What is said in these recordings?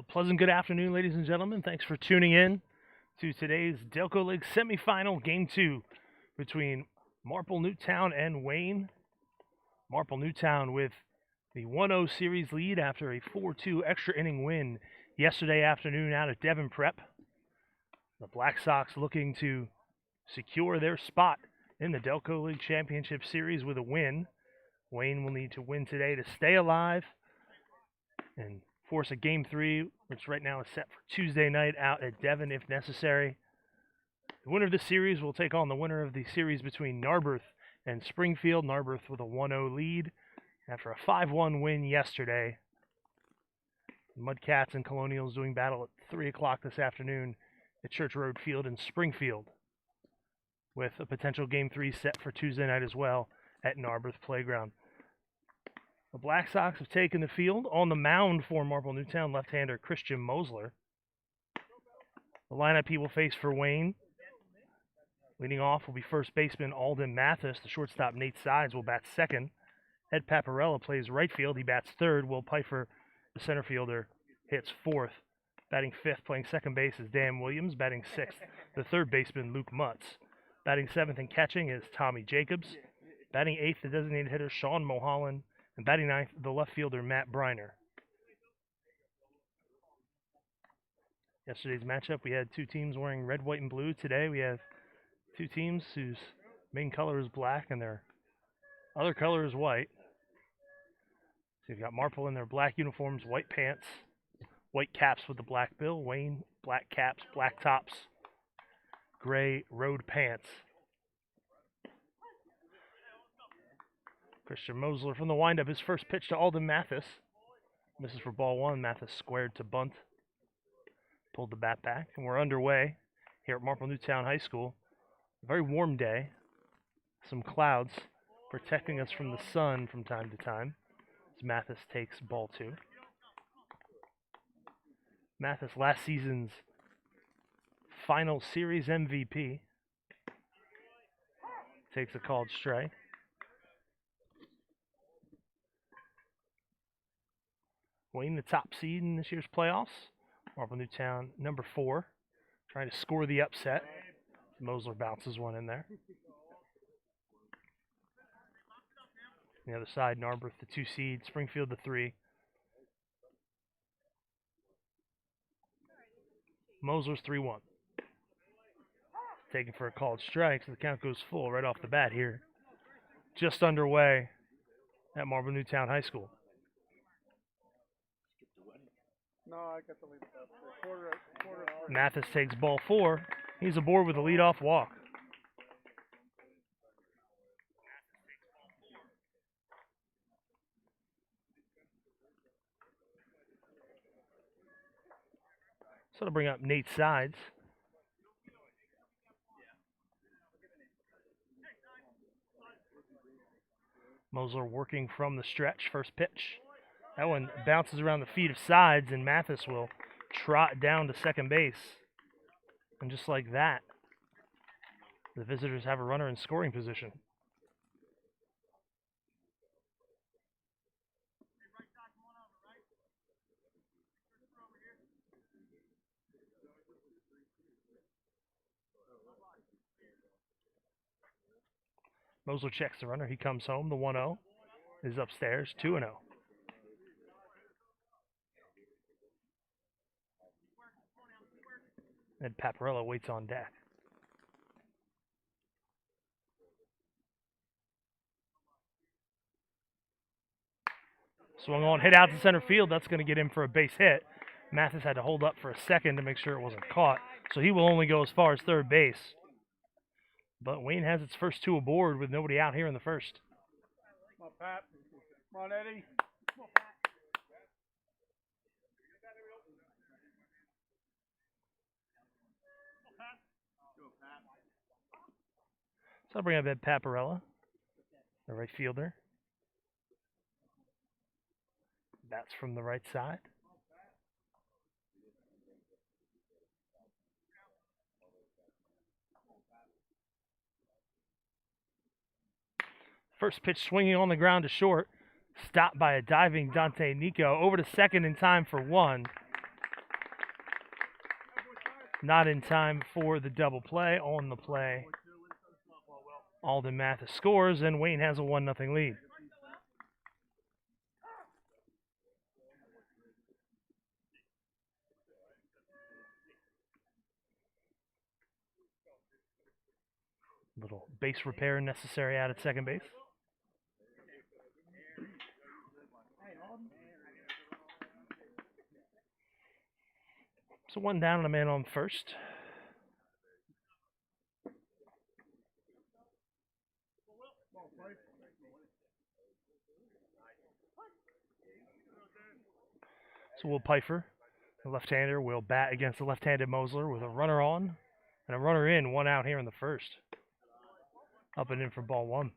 Pleasant good afternoon, ladies and gentlemen. Thanks for tuning in to today's Delco League semifinal game 2 between Marple Newtown and Wayne. Marple Newtown with the 1-0 series lead after a 4-2 extra inning win yesterday afternoon out at Devon Prep. The Black Sox looking to secure their spot in the Delco League Championship Series with a win. Wayne will need to win today to stay alive and force a Game 3, which right now is set for Tuesday night out at Devon if necessary. The winner of the series will take on the winner of the series between Narberth and Springfield. Narberth with a 1-0 lead after a 5-1 win yesterday. Mudcats and Colonials doing battle at 3 o'clock this afternoon at Church Road Field in Springfield, with a potential Game 3 set for Tuesday night as well at Narberth Playground. The Black Sox have taken the field. On the mound for Marple Newtown, left-hander Christian Mosler. The lineup he will face for Wayne. Leading off will be first baseman Alden Mathis. The shortstop Nate Sides will bat second. Ed Paparella plays right field. He bats third. Will Pfeiffer, the center fielder, hits fourth. Batting fifth, playing second base is Dan Williams. Batting sixth, the third baseman Luke Mutz. Batting seventh and catching is Tommy Jacobs. Batting eighth, the designated hitter Sean Mulholland. And batting ninth, the left fielder, Matt Briner. Yesterday's matchup, we had two teams wearing red, white, and blue. Today, we have two teams whose main color is black and their other color is white. So you've got Marple in their black uniforms, white pants, white caps with the black bill. Wayne, black caps, black tops, gray road pants. Christian Mosler from the windup. His first pitch to Alden Mathis. Misses for ball one. Mathis squared to bunt. Pulled the bat back. And we're underway here at Marple Newtown High School. A very warm day. Some clouds protecting us from the sun from time to time. As Mathis takes ball two. Mathis, last season's final series MVP. Takes a called strike. Wayne, the top seed in this year's playoffs. Marple Newtown, number 4, trying to score the upset. Mosler bounces one in there. On the other side, Narberth, the 2 seed, Springfield, the 3. Mosler's 3-1. Taken for a called strike, so the count goes full right off the bat here. Just underway at Marple Newtown High School. Mathis takes ball 4. He's aboard with a leadoff walk. So to bring up Nate Sides. Mosler working from the stretch, first pitch. That one bounces around the feet of Sides, and Mathis will trot down to second base. And just like that, the visitors have a runner in scoring position. Mosler checks the runner. He comes home. The 1-0 is upstairs, 2-0. And Paparella waits on deck. Swung on, hit out to center field. That's going to get him for a base hit. Mathis had to hold up for a second to make sure it wasn't caught, so he will only go as far as third base. But Wayne has its first two aboard with nobody out here in the first. Come on, Pat. Come on, Eddie. So I'll bring up Ed Paparella, the right fielder. Bats from the right side. First pitch swinging on the ground to short. Stopped by a diving Dante Nico. Over to second in time for one. Not in time for the double play. On the play, Alden Mathis scores, and Wayne has a 1-0 lead. Little base repair necessary out at second base. So one down and a man on first. So Will Pfeiffer, the left-hander, will bat against the left-handed Mosler with a runner on and a runner in, one out here in the first. Up and in for ball one.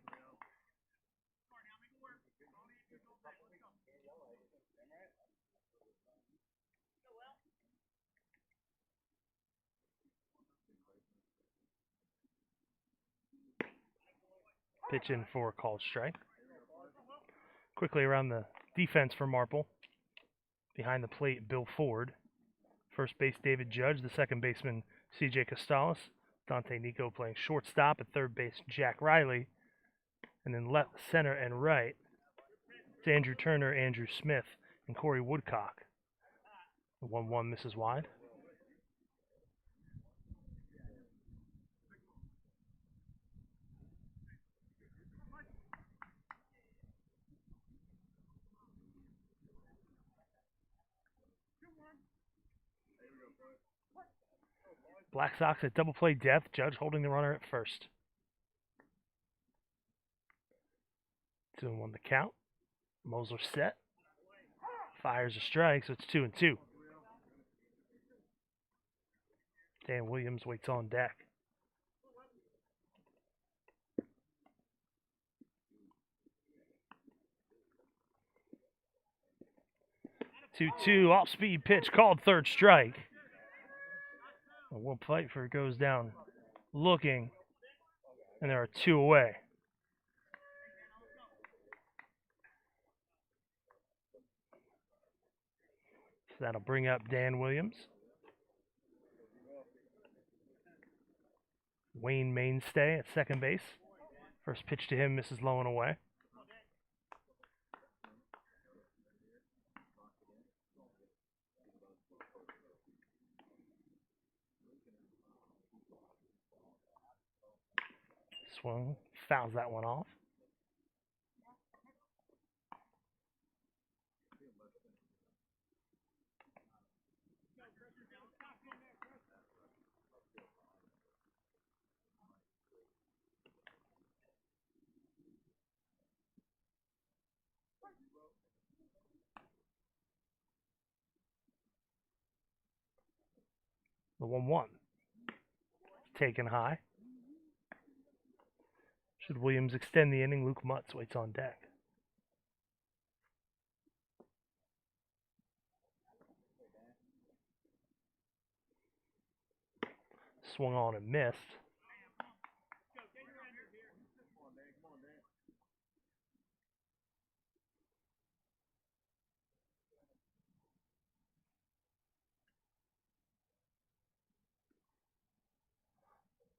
Pitch in for a called strike. Quickly around the defense for Marple. Behind the plate, Bill Ford. First base, David Judge. The second baseman, C.J. Costales. Dante Nico playing shortstop. At third base, Jack Riley. And then left, center, and right, it's Andrew Turner, Andrew Smith, and Corey Woodcock. The 1-1 misses wide. Black Sox at double play depth. Judge holding the runner at first. 2-1 the count. Mosler set. Fires a strike, so it's 2-2. Dan Williams waits on deck. 2-2, off-speed pitch called third strike. Will Pfeiffer goes down looking, and there are two away. So that'll bring up Dan Williams. Wayne Mainstay at second base. First pitch to him misses low and away. Swung, fouls that one off. The 1-1. Taken high. Should Williams extend the inning, Luke Mutz waits on deck. Swung on and missed.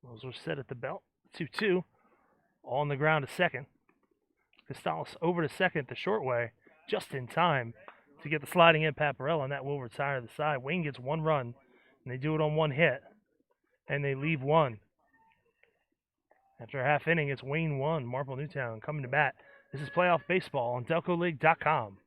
Those were set at the belt. 2-2. On the ground to second. Costales over to second the short way, just in time to get the sliding in Paparella, and that will retire the side. Wayne gets one run, and they do it on one hit, and they leave one. After a half inning, it's Wayne 1, Marple Newtown coming to bat. This is Playoff Baseball on DelcoLeague.com.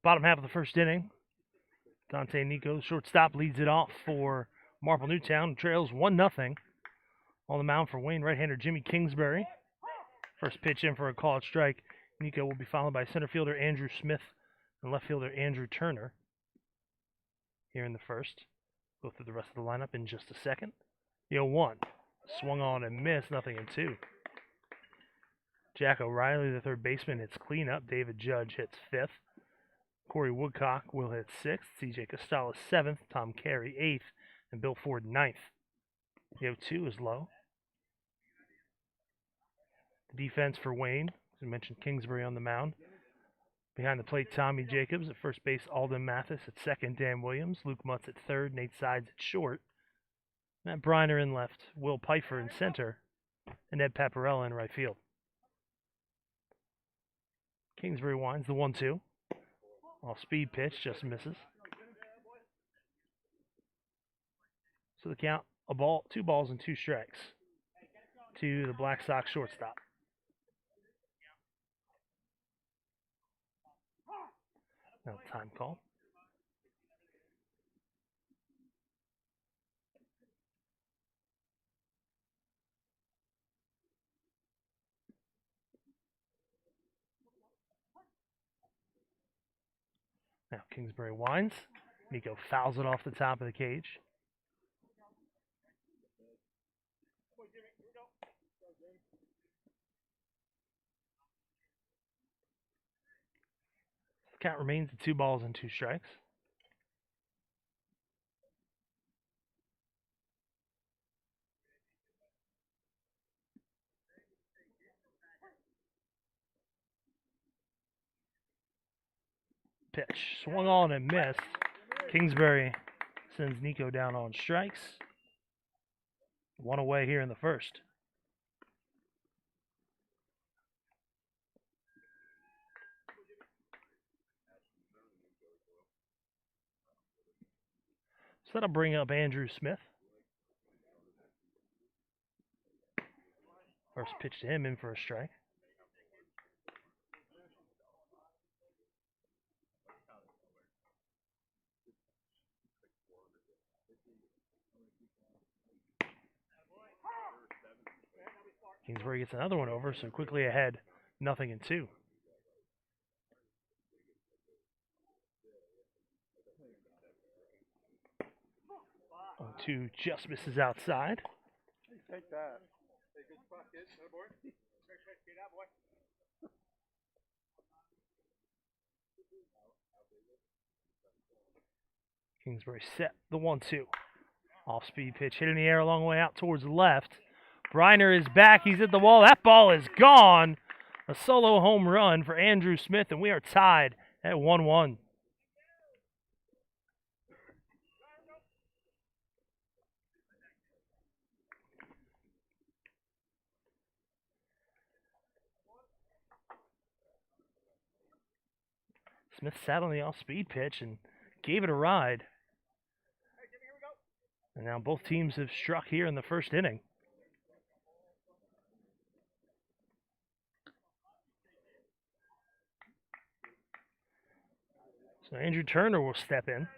Bottom half of the first inning, Dante Nico, shortstop, leads it off for Marple Newtown, trails 1-0. On the mound for Wayne, right-hander Jimmy Kingsbury. First pitch in for a called strike. Nico will be followed by center fielder Andrew Smith and left fielder Andrew Turner here in the first. Go through the rest of the lineup in just a second. 0-1. Swung on and missed, 0-2. Jack O'Reilly, the third baseman, hits cleanup. David Judge hits fifth. Corey Woodcock will hit sixth. CJ Costella seventh. Tom Carey eighth. And Bill Ford ninth. 0-2 is low. The defense for Wayne, as we mentioned, Kingsbury on the mound. Behind the plate, Tommy Jacobs. At first base, Alden Mathis. At second, Dan Williams. Luke Mutz at third. Nate Sides at short. Matt Briner in left. Will Pfeiffer in center. And Ed Paparella in right field. Kingsbury winds the 1-2. Off speed pitch, just misses. So the count, a ball, 2 balls and 2 strikes to the Black Sox shortstop. Now time call. Now Kingsbury winds. Nico fouls it off the top of the cage. The count remains at 2 balls and 2 strikes. Pitch swung on and missed. Kingsbury sends Nico down on strikes. 1 away here in the first. So that'll bring up Andrew Smith. First pitch to him in for a strike. Kingsbury gets another one over, so quickly ahead, 0-2. 0-2 just misses outside. Take that. Kingsbury set the 1-2. Off-speed pitch hit in the air a long way out towards the left. Briner is back. He's at the wall. That ball is gone. A solo home run for Andrew Smith, and we are tied at 1-1. Smith sat on the off-speed pitch and gave it a ride. And now both teams have struck here in the first inning. So Andrew Turner will step in.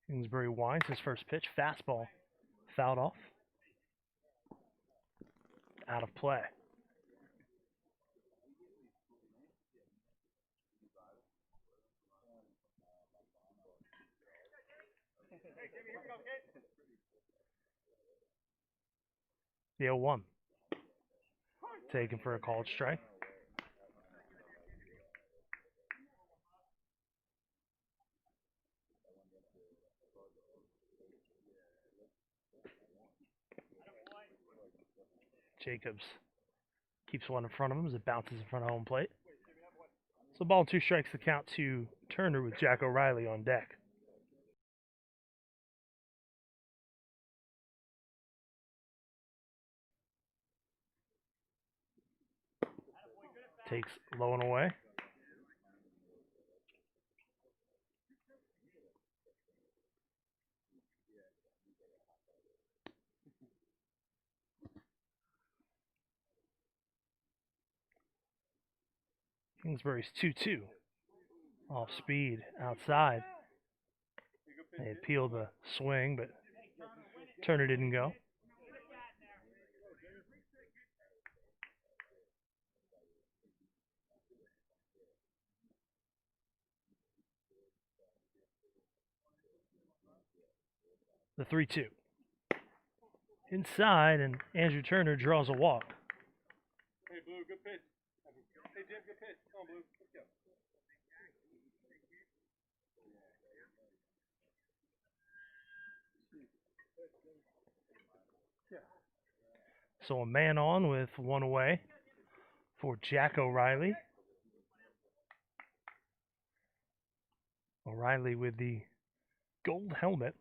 Kingsbury winds his first pitch. Fastball fouled off. Out of play. The 0-1. Taken for a called strike. Jacobs keeps one in front of him as it bounces in front of home plate. So ball 2 strikes the count to Turner with Jack O'Reilly on deck. Takes low and away. Kingsbury's 2-2. Off speed, outside. They appealed the swing, but Turner didn't go. The 3-2. Inside, and Andrew Turner draws a walk. Hey, Blue, good pitch. Hey, Jim, good pitch. Come on, Blue. Let's go. So a man on with one away for Jack O'Reilly. O'Reilly with the gold helmet.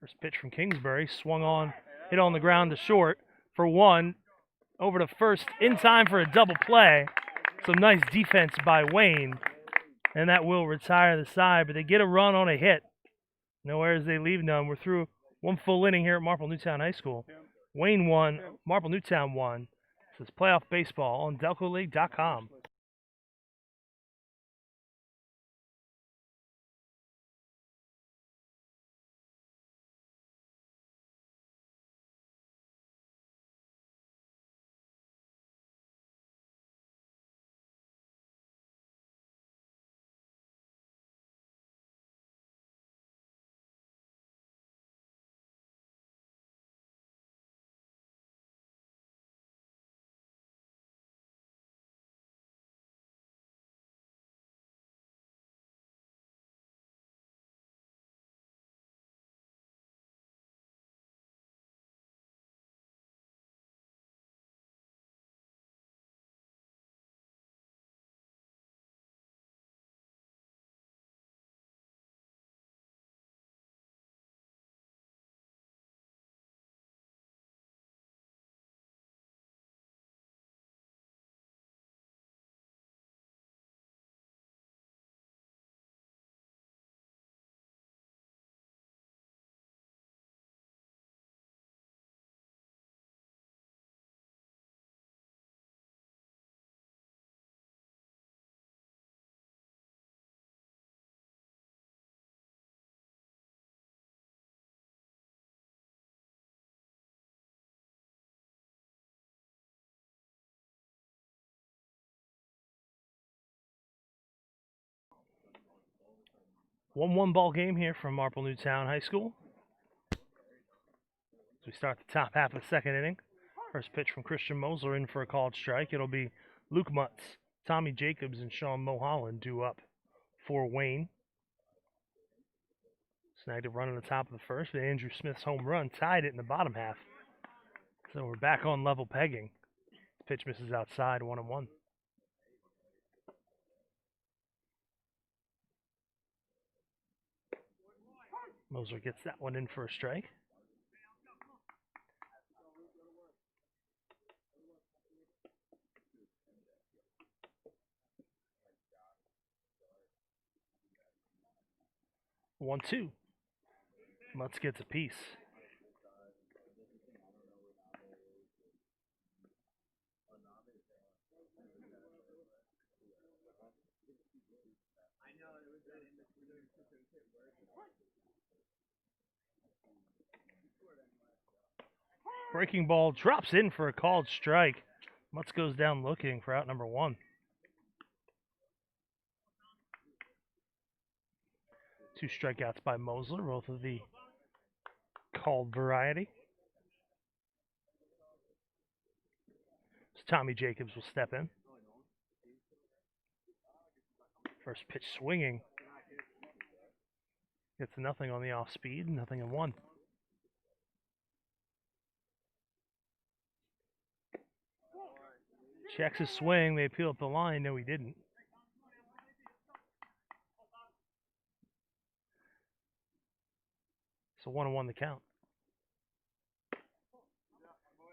First pitch from Kingsbury, swung on, hit on the ground to short for one, over to first in time for a double play. Some nice defense by Wayne, and that will retire the side, but they get a run on a hit. No errors, they leave none. We're through one full inning here at Marple Newtown High School. Wayne won, Marple Newtown won. This is playoff baseball on DelcoLeague.com. One ball game here from Marple Newtown High School. As we start the top half of the second inning. First pitch from Christian Mosler in for a called strike. It'll be Luke Mutz, Tommy Jacobs, and Sean Mulholland due up for Wayne. Snagged a run on the top of the first, but Andrew Smith's home run tied it in the bottom half. So we're back on level pegging. Pitch misses outside, 1-1. Mosler gets that one in for a strike. One, two. Mutz gets a piece. Breaking ball drops in for a called strike. Mutz goes down looking for out number one. Two strikeouts by Mosler, both of the called variety. So Tommy Jacobs will step in. First pitch swinging. Gets nothing on the off speed, nothing in one. Checks his swing. They appeal up the line. No, he didn't. So 1-1 the count.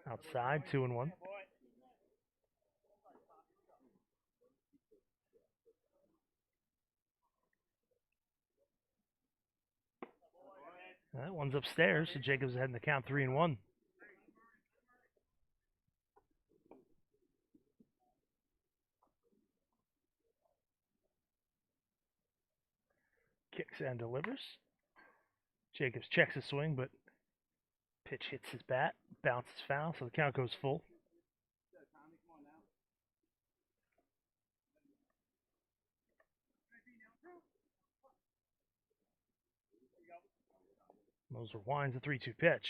Outside, 2-1. That one's upstairs, so Jacobs ahead in the count 3-1. and delivers. Jacobs checks his swing, but pitch hits his bat, bounces foul, so the count goes full. Moser winds the 3-2 pitch.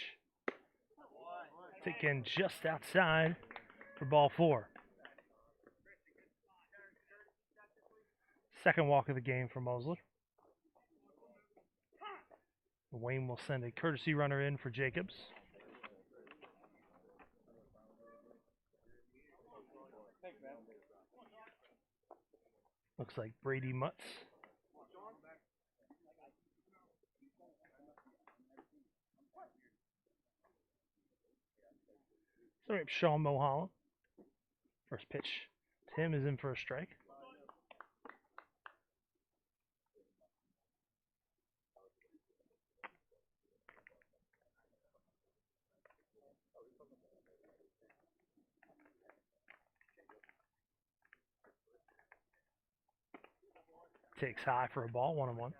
Taken just outside for ball 4. Second walk of the game for Mosley. Wayne will send a courtesy runner in for Jacobs. Looks like Brady Mutz. Sorry, Sean Mulholland. First pitch to him is in for a strike. Takes high for a ball, 1-1.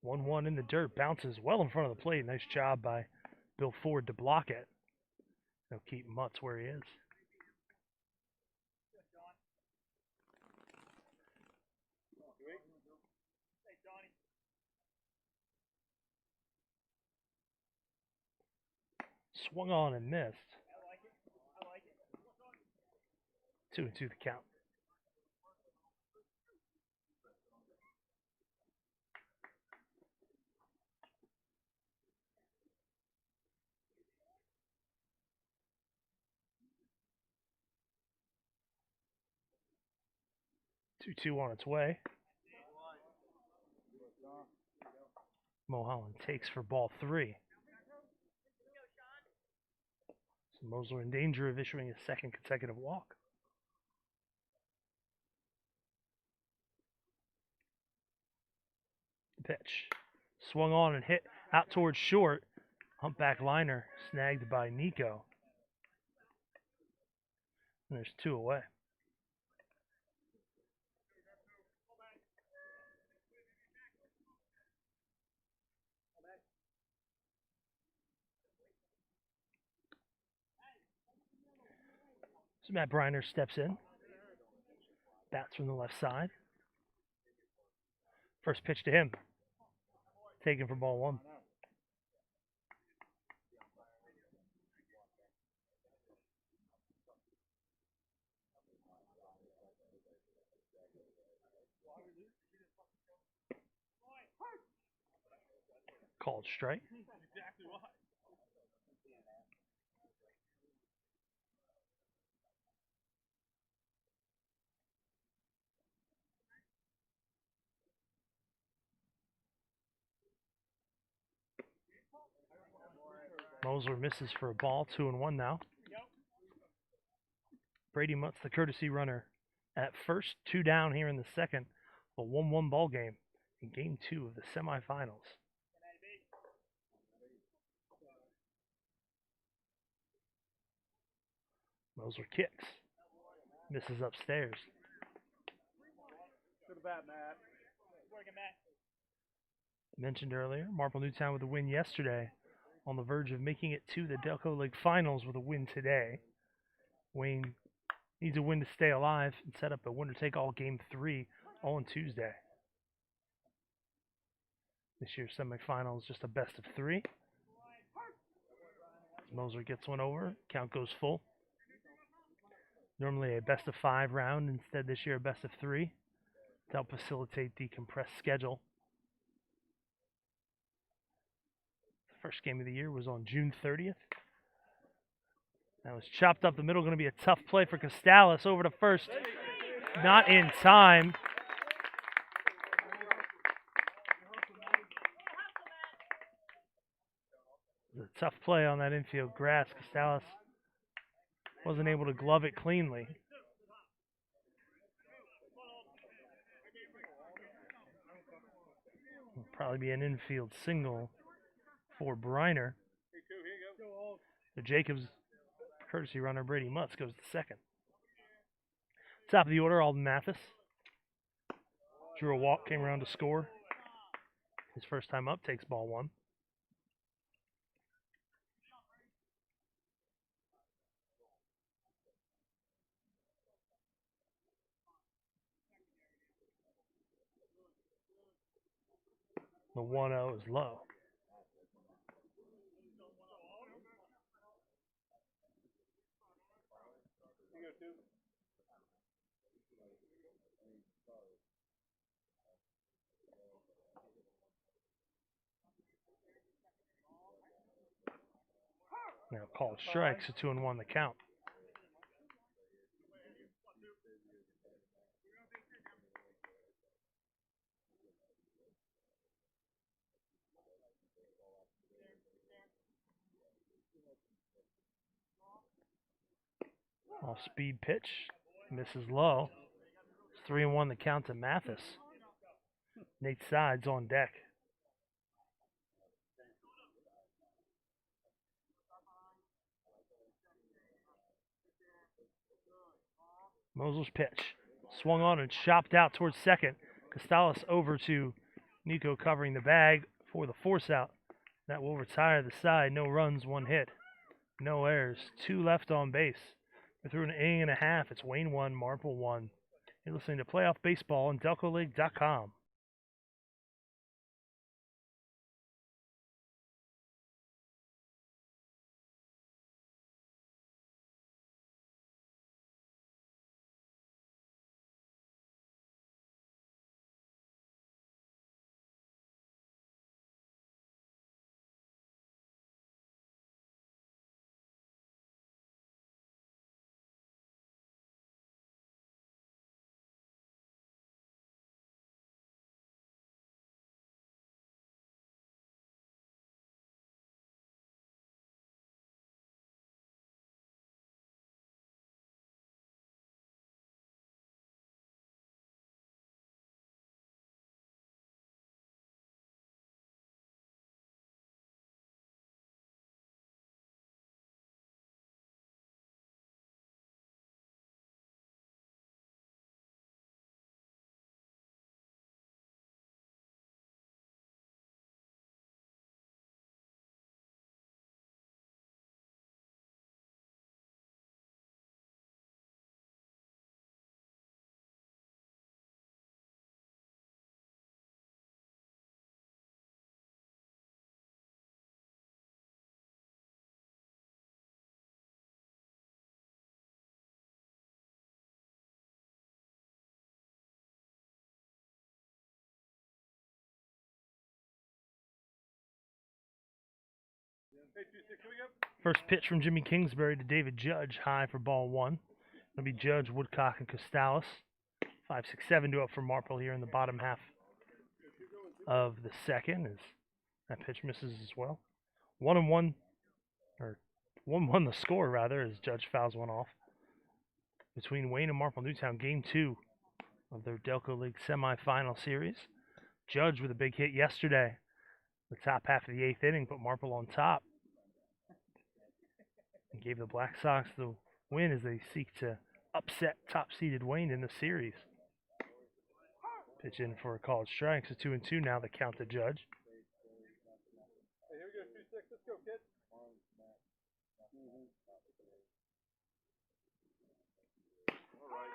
One in the dirt, bounces well in front of the plate. Nice job by Bill Ford to block it. They'll keep Mutz where he is. Swung on and missed. 2-2 the count. Two on its way. Mulholland takes for ball 3. So Mosler in danger of issuing his second consecutive walk. Pitch. Swung on and hit out towards short. Humpback liner snagged by Nico. And there's 2 away. So Matt Briner steps in. Bats from the left side. First pitch to him. Taken for ball 1. Called strike. Mosler misses for a ball, 2-1 now. Brady Mutz, the courtesy runner, at first, 2 down here in the second. A 1-1 ball game in game 2 of the semifinals. Mosler kicks, misses upstairs. To the bat, Matt. Mentioned earlier, Marple Newtown with a win yesterday, on the verge of making it to the Delco League finals with a win today. Wayne needs a win to stay alive and set up a winner-take-all game 3 on Tuesday. This year's semifinal is just a best of 3. As Mosler gets one over, count goes full. Normally a best of 5 round, instead this year a best of 3 to help facilitate the compressed schedule. The first game of the year was on June 30th. That was chopped up the middle, going to be a tough play for Costalis over to first. Not in time. It was a tough play on that infield grass. Costalis wasn't able to glove it cleanly. probably be an infield single for Briner. Hey, two, here you go. The Jacobs courtesy runner Brady Mutz goes to second. Top of the order, Alden Mathis. Drew a walk, came around to score. His first time up, takes ball one. The 1-0 is low. Here you go, two. Now called strikes, a 2-1 the count. Off speed pitch, misses low. It's 3-1 the count to Mathis. Nate Sides on deck. Mosel's pitch. Swung on and chopped out towards second. Costales over to Nico covering the bag for the force out. That will retire the side. No runs, one hit. No errors. 2 left on base. We're through an inning and a half. It's Wayne 1, Marple 1. You're listening to Playoff Baseball on DelcoLeague.com. Hey, 2-6, here we go. First pitch from Jimmy Kingsbury to David Judge, high for ball one. It'll be Judge, Woodcock, and Costales. 5-6-7 to up for Marple here in the bottom half of the second. As that pitch misses as well. 1-1, or 1-1 the score rather, as Judge fouls one off. Between Wayne and Marple Newtown, game 2 of their Delco League semifinal series. Judge with a big hit yesterday. The top half of the 8th inning put Marple on top. And gave the Black Sox the win as they seek to upset top-seeded Wayne in the series. Pitch in for a called strike. So 2-2 now the count to Judge. Hey, here we go, 2-6, let's go, kid.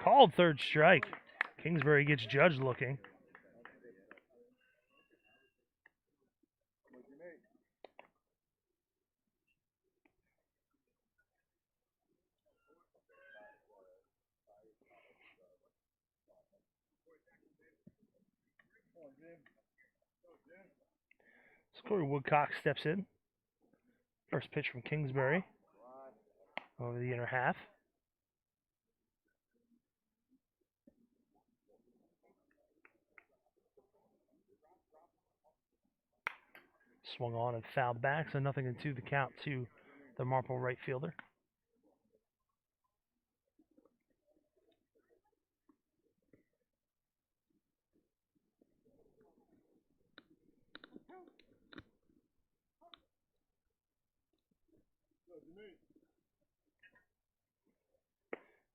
Called third strike. Kingsbury gets Judge looking. Corey Woodcock steps in. First pitch from Kingsbury. Over the inner half. Swung on and fouled back, so 0-2 the count to the Marple right fielder.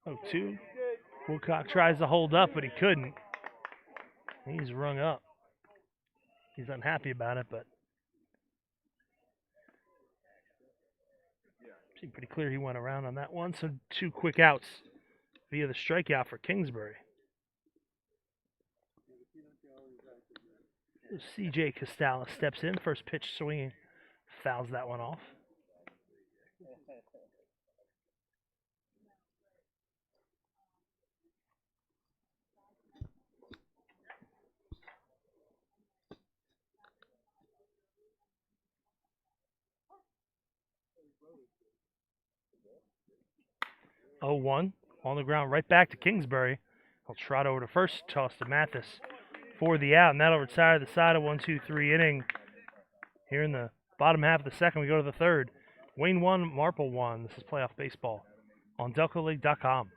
0-2. Woodcock tries to hold up, but he couldn't. He's rung up. He's unhappy about it, but seemed pretty clear he went around on that one. So 2 quick outs via the strikeout for Kingsbury. C.J. Costala steps in. First pitch swinging. Fouls that one off. Oh, 1 on the ground, right back to Kingsbury. He'll trot over to first, toss to Mathis for the out, and that'll retire the side of 1-2-3 inning. Here in the bottom half of the second, we go to the third. Wayne 1, Marple 1. This is playoff baseball on DelcoLeague.com.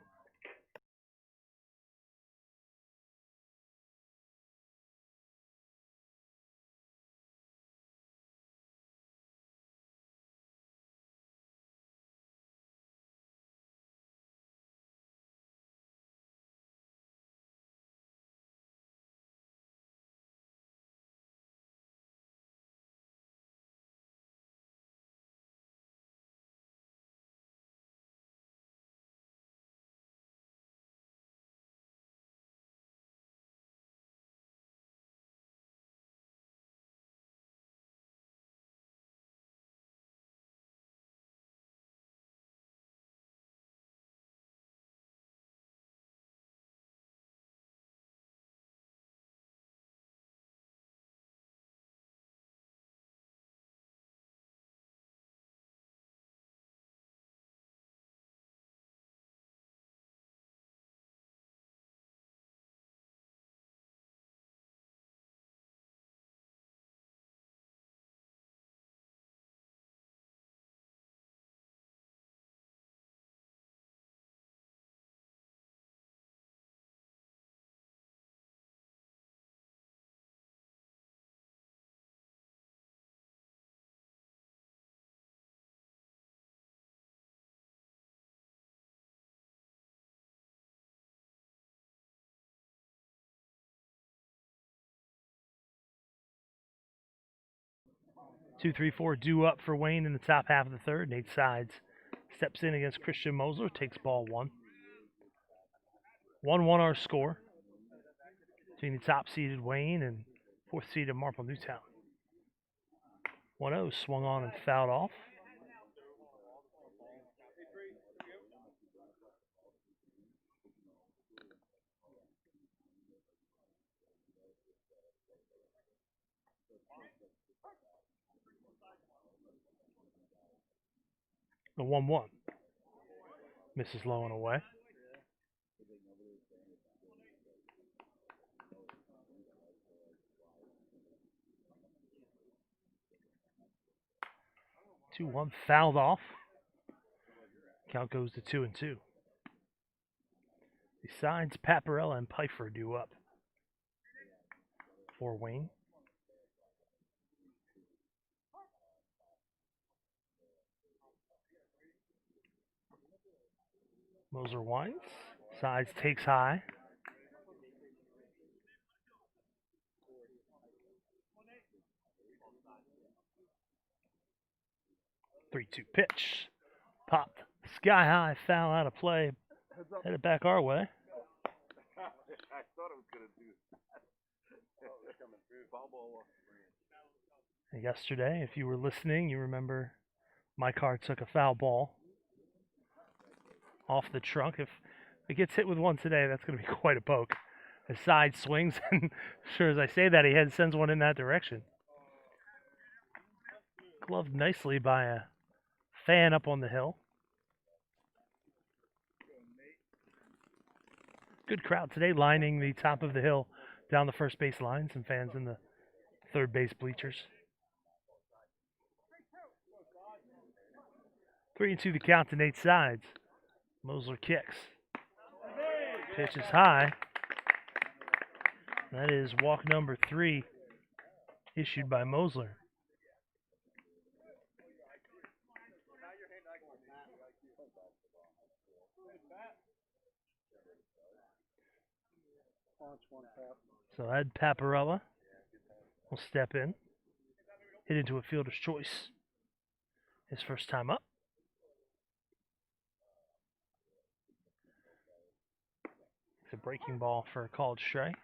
Two, three, four due up for Wayne in the top half of the third. Nate Sides steps in against Christian Mosler, takes ball 1. 1-1 our score between the top-seeded Wayne and fourth-seeded Marple Newtown. 1-0 swung on and fouled off. The 1-1 misses low and away. Two, 1 fouled off. Count goes to 2-2. Besides, Paparella and Pfeiffer due up for Wayne. Moser winds. Sides takes high. Three-two pitch. Popped. Sky high. Foul out of play. Headed back our way. I thought it was going to do that. Oh, they're coming through. Foul ball. Yesterday, if you were listening, you remember my car took a foul ball off the trunk. If it gets hit with one today, that's going to be quite a poke. The side swings, and sure as I say that, he sends one in that direction. Gloved nicely by a fan up on the hill. Good crowd today, lining the top of the hill down the first base line. Some fans in the third base bleachers. 3-2 the count to Nate Sides. Mosler kicks. Pitch is high. That is walk number 3 issued by Mosler. So Ed Paparella will step in, hit into a fielder's choice. His first time up. It's a breaking ball for a called strike.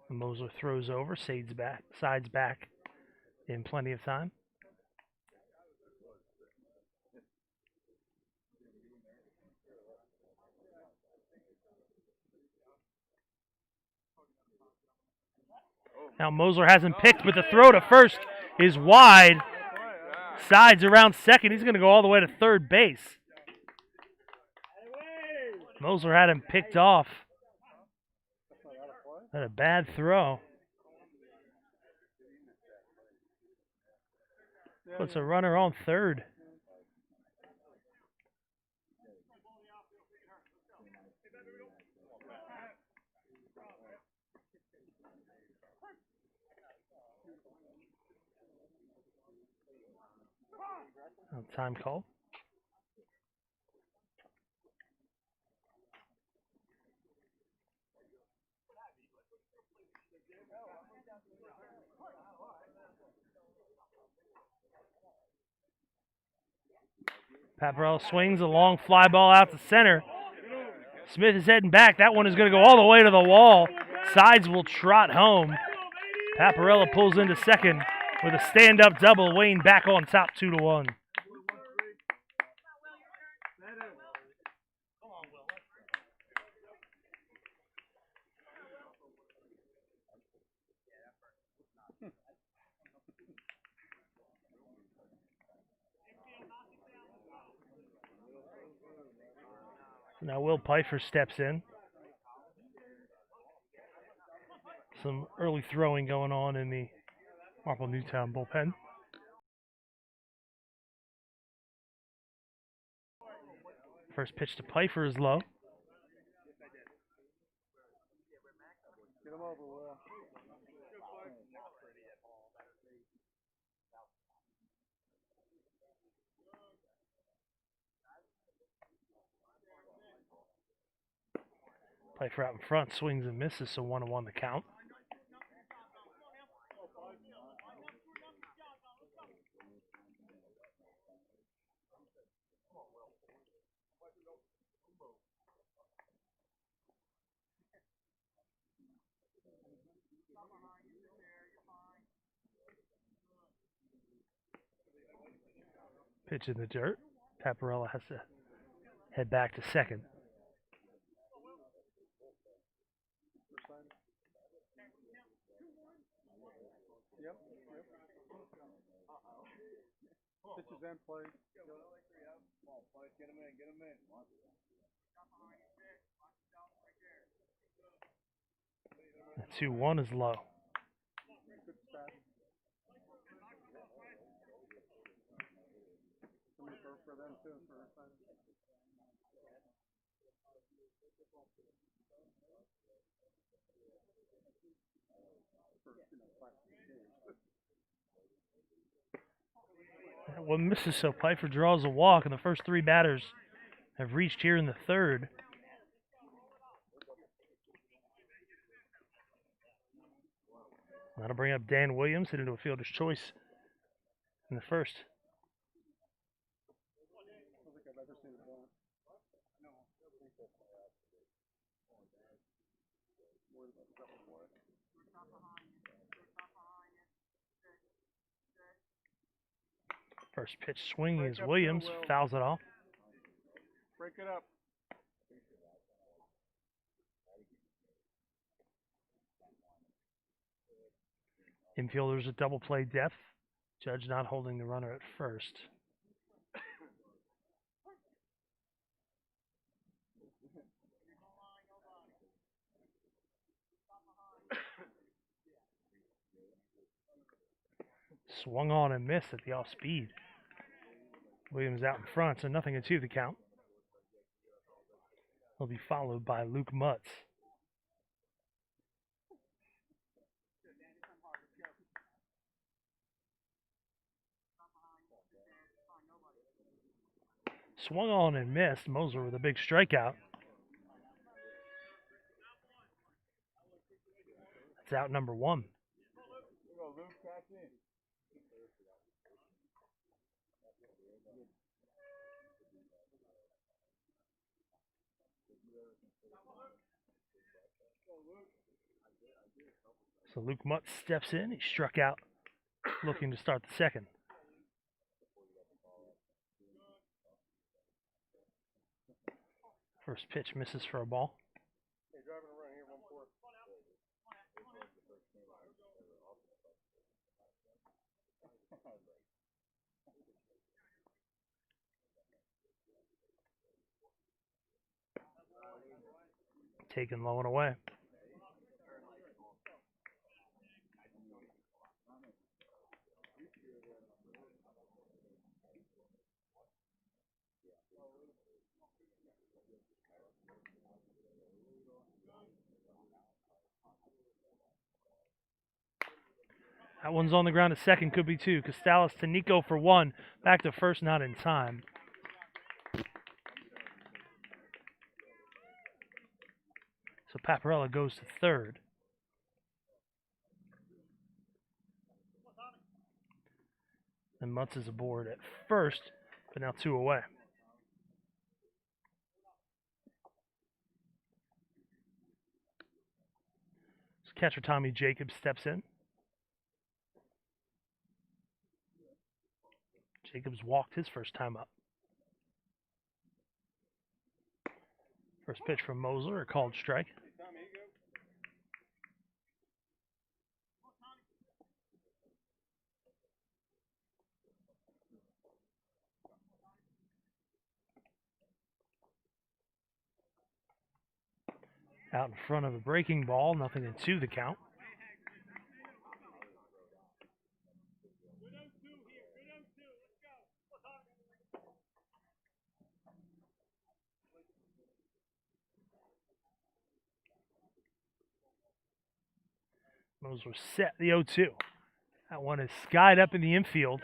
Moser throws over, sides back in plenty of time. Now Moser hasn't picked, but the throw to first is wide. Sides around second. He's going to go all the way to third base. Moser had him picked off. Had a bad throw. Puts a runner on third. Time call. Paparella swings a long fly ball out to center. Smith is heading back. That one is going to go all the way to the wall. Sides will trot home. Paparella pulls into second with a stand-up double. Wayne back on top 2-1. Now Will Pfeiffer steps in. Some early throwing going on in the Marple Newtown bullpen. First pitch to Pfeiffer is low. Get him over, Will. Pfeiffer out in front, swings and misses, so 1-1 the count. Pitch in the dirt. Paparella has to head back to second. Yep. Pitches and play. Get him in, get him in. 2-1 is low. Good start. Somebody for them too. One misses, so Pfeiffer draws a walk, and the first three batters have reached here in the third. That'll bring up Dan Williams, hit into a fielder's choice in the first. I don't think I've ever seen a ball. No. First pitch swing is Williams, fouls it off. Break it up. Infielders at double play depth. Judge not holding the runner at first. Swung on and missed at the off speed. Williams out in front, so 0-2 the count. He'll be followed by Luke Mutz. Swung on and missed. Moser with a big strikeout. That's out number 1. So Luke Mutt steps in. He struck out, looking to start the second. First pitch misses for a ball. Hey, driving around here, 1-4. Taken low and away. That one's on the ground at second, could be 2. Costales to Nico for 1. Back to first, not in time. So Paparella goes to third. And Mutz is aboard at first, but now 2 away. So catcher Tommy Jacobs steps in. Jacobs walked his first time up. First pitch from Moser, a called strike. Out in front of a breaking ball, nothing in 2 the count. Moser set the 0-2. That one is skied up in the infield.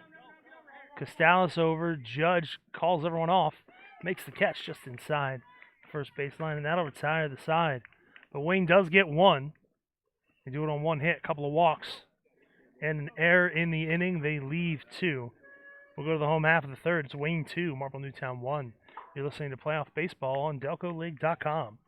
Costales over. Judge calls everyone off. Makes the catch just inside first baseline, and that'll retire the side. But Wayne does get 1. They do it on 1 hit, a couple of walks, and an error in the inning. They leave 2. We'll go to the home half of the third. It's Wayne 2, Marple Newtown 1. You're listening to Playoff Baseball on DelcoLeague.com.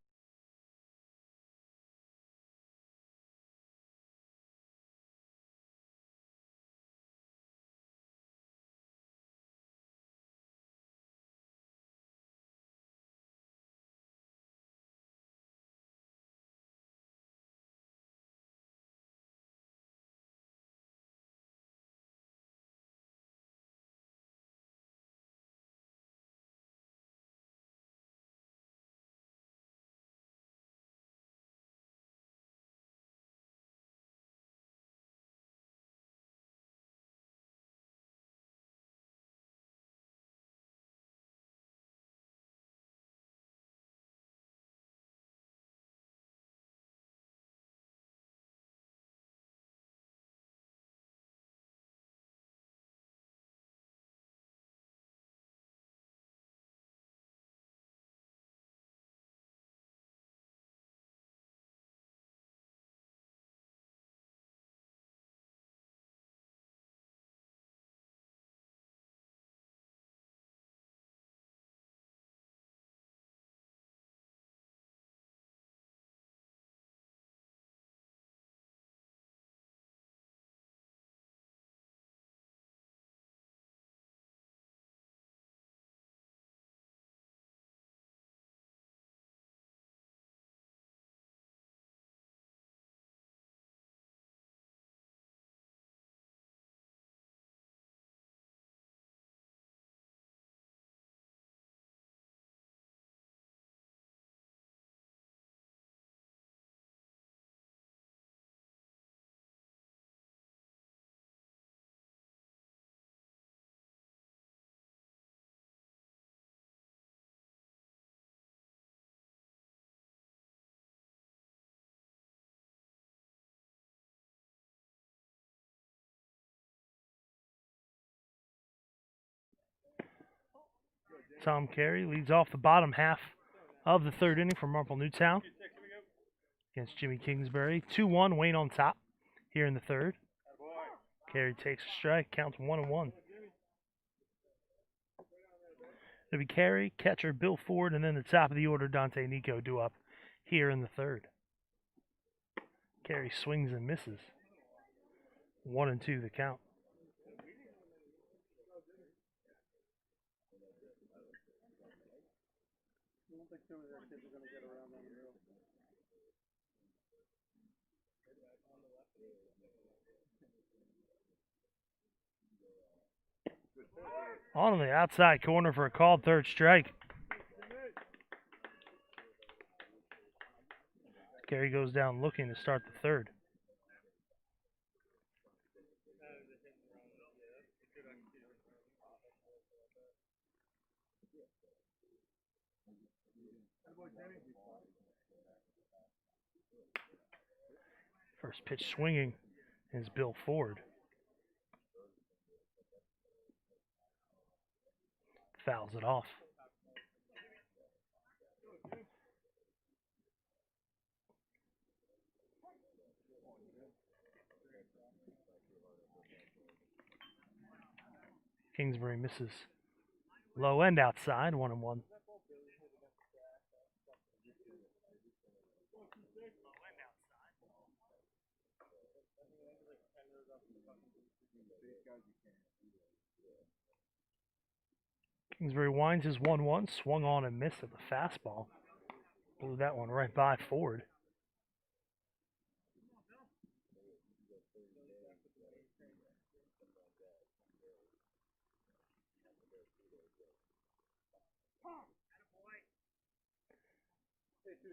Tom Carey leads off the bottom half of the third inning for Marple Newtown against Jimmy Kingsbury. 2-1, Wayne on top here in the third. Carey takes a strike, counts 1-1. It'll be Carey, catcher Bill Ford, and then the top of the order, Dante Nico, due up here in the third. Carey swings and misses. 1-2 the count. I don't think too many of their kids are going to get around on the middle. On the outside corner for a called third strike. Carey goes down looking to start the third. First pitch swinging is Bill Ford. Fouls it off. Kingsbury misses. Low end outside, 1-1. Kingsbury winds his 1-1, swung on and missed at the fastball. Blew that one right by Ford.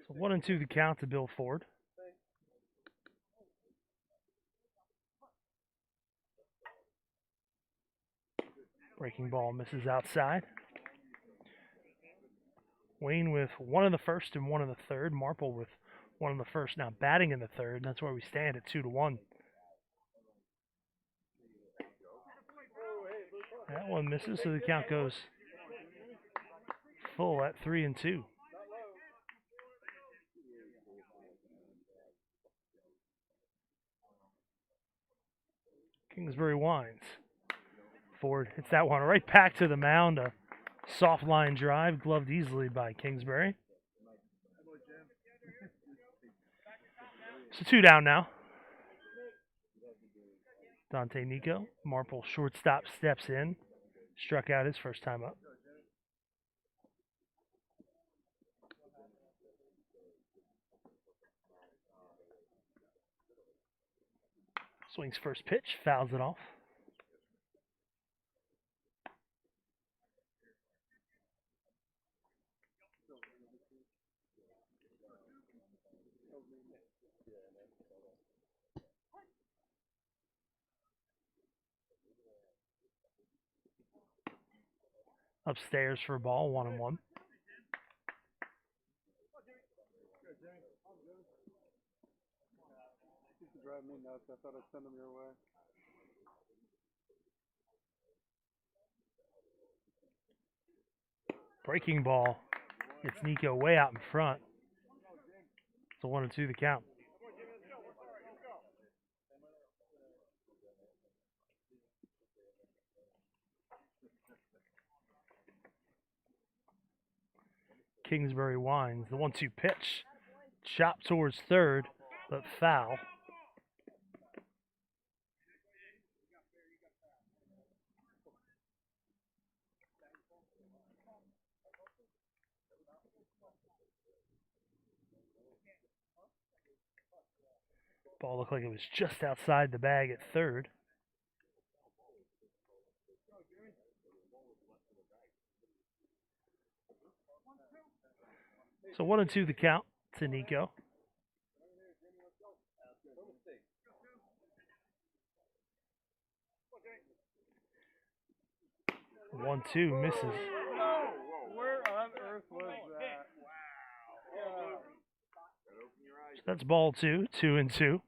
So 1-2 the count to Bill Ford. Breaking ball misses outside. Wayne with one in the first and one in the third. Marple with one in the first, now batting in the third. And that's where we stand at 2-1. That one misses, so the count goes full at 3-2. Kingsbury winds. Ford hits that one right back to the mound. A soft line drive, gloved easily by Kingsbury. So 2 down now. Dante Nico, Marple shortstop, steps in. Struck out his first time up. Swings first pitch, fouls it off. Upstairs for a ball, 1-1. Used to drive me nuts. I thought I'd send them your way. Breaking ball. It's Nico way out in front. It's a 1-2 the count. Kingsbury winds. The 1-2 pitch. Chop towards third, but foul. Ball looked like it was just outside the bag at third. So 1-2 the count to Nico. One, two, misses. Where on earth was that? Wow. So that's ball 2, 2-2.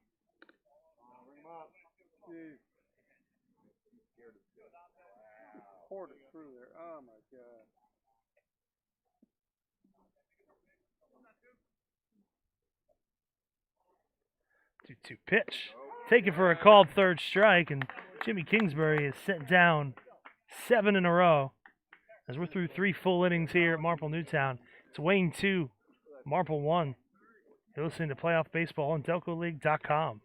Jeez. Poured it through there. Oh my God. 2-2 pitch. Taken for a called third strike, and Jimmy Kingsbury is sent down 7 in a row. As we're through 3 full innings here at Marple Newtown. It's Wayne 2, Marple 1. You're listening to Playoff Baseball on DelcoLeague.com.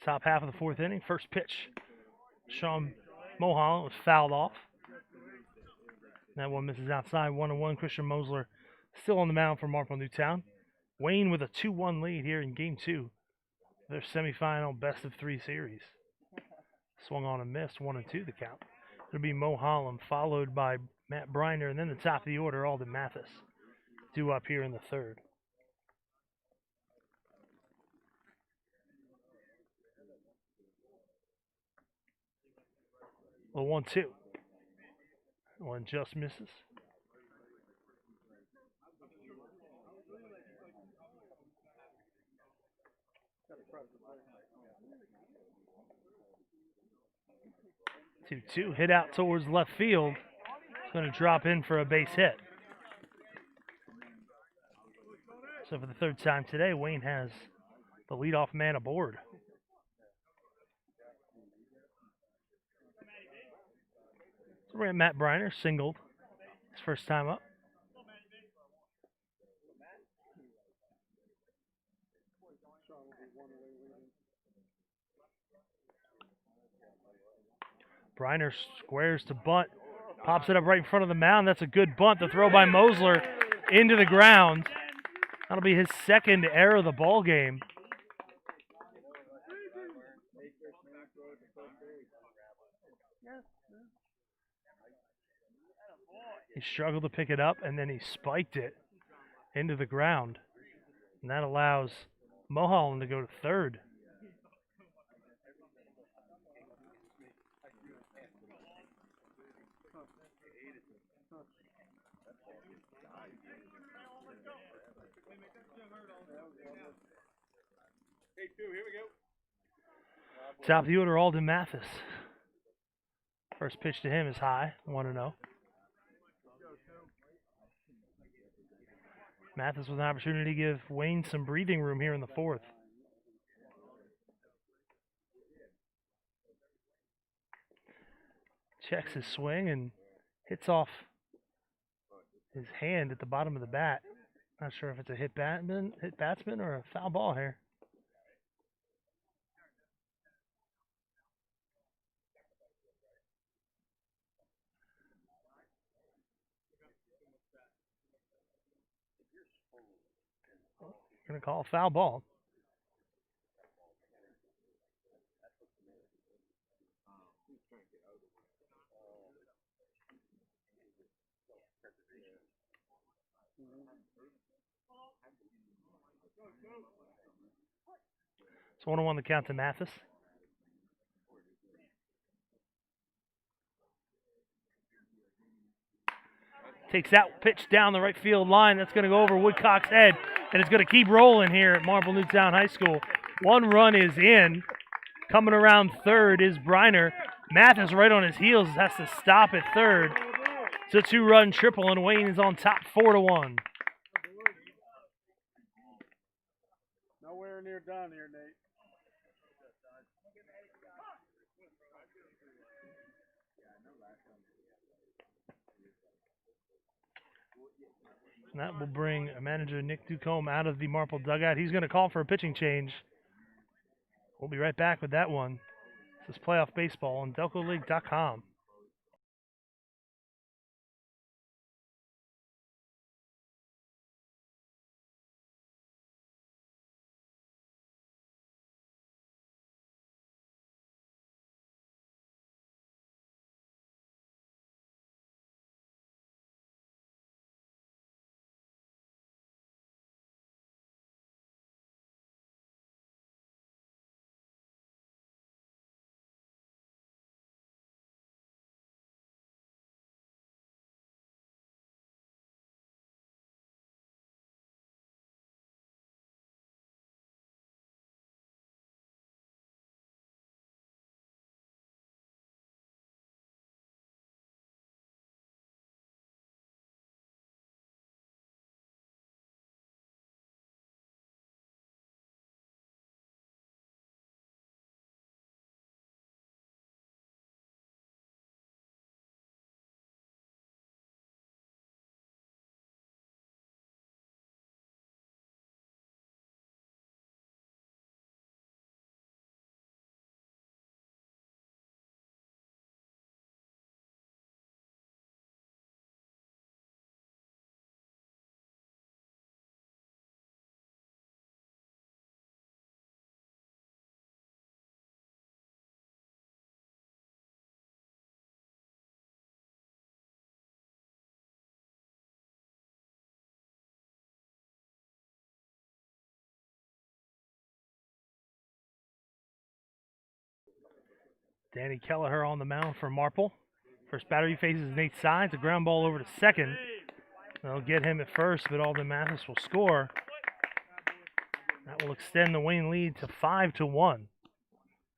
Top half of the 4th inning, first pitch. Sean Mulholland was fouled off. That one misses outside, 1-1. Christian Mosler still on the mound for Marple Newtown. Wayne with a 2-1 lead here in Game 2. Their semifinal best-of-3 series. Swung on and missed, 1-2 the count. It'll be Mulholland, followed by Matt Briner, and then the top of the order, Alden Mathis, due up here in the 3rd. Well, 1-2. One just misses. Two hit out towards left field. It's going to drop in for a base hit. So for the 3rd time today, Wayne has the leadoff man aboard. So we're at Matt Briner, singled his first time up. Briner squares to bunt, pops it up right in front of the mound. That's a good bunt. The throw by Mosler into the ground. That'll be his 2nd error of the ball game. He struggled to pick it up, and then he spiked it into the ground. And that allows Mulholland to go to 3rd. Top of the order, Alden Mathis. First pitch to him is high, 1-0. Mathis with an opportunity to give Wayne some breathing room here in the 4th. Checks his swing and hits off his hand at the bottom of the bat. Not sure if it's a hit batsman or a foul ball here. Going to call a foul ball. It's 1-1 the count to Mathis. Takes that pitch down the right field line. That's going to go over Woodcock's head, and it's going to keep rolling here at Marple Newtown High School. 1 run is in. Coming around third is Briner. Mathis right on his heels has to stop at third. It's a 2-run triple, and Wayne is on top 4-1. Nowhere near done here, Nate. And that will bring manager Nick Ducombe out of the Marple dugout. He's going to call for a pitching change. We'll be right back with that one. This is Playoff Baseball on DelcoLeague.com. Danny Kelleher on the mound for Marple. First batter he faces Nate Sides. A ground ball over to second. They'll get him at first, but Alden Mathis will score. That will extend the Wayne lead to 5-1.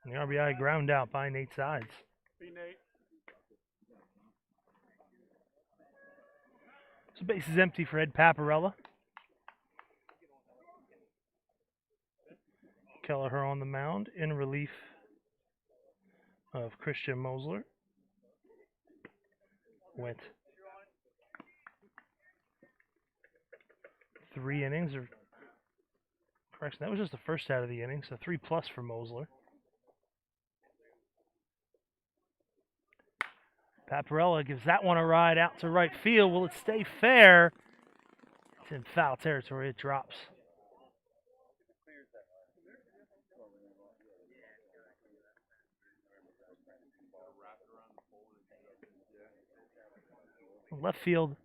And the RBI ground out by Nate Sides. So base is empty for Ed Paparella. Kelleher on the mound in relief of Christian Mosler. Went 3 innings, or correction, that was just the first out of the inning, so 3+ for Mosler. Paparella gives that one a ride out to right field. Will it stay fair? It's in foul territory. It drops. Left field,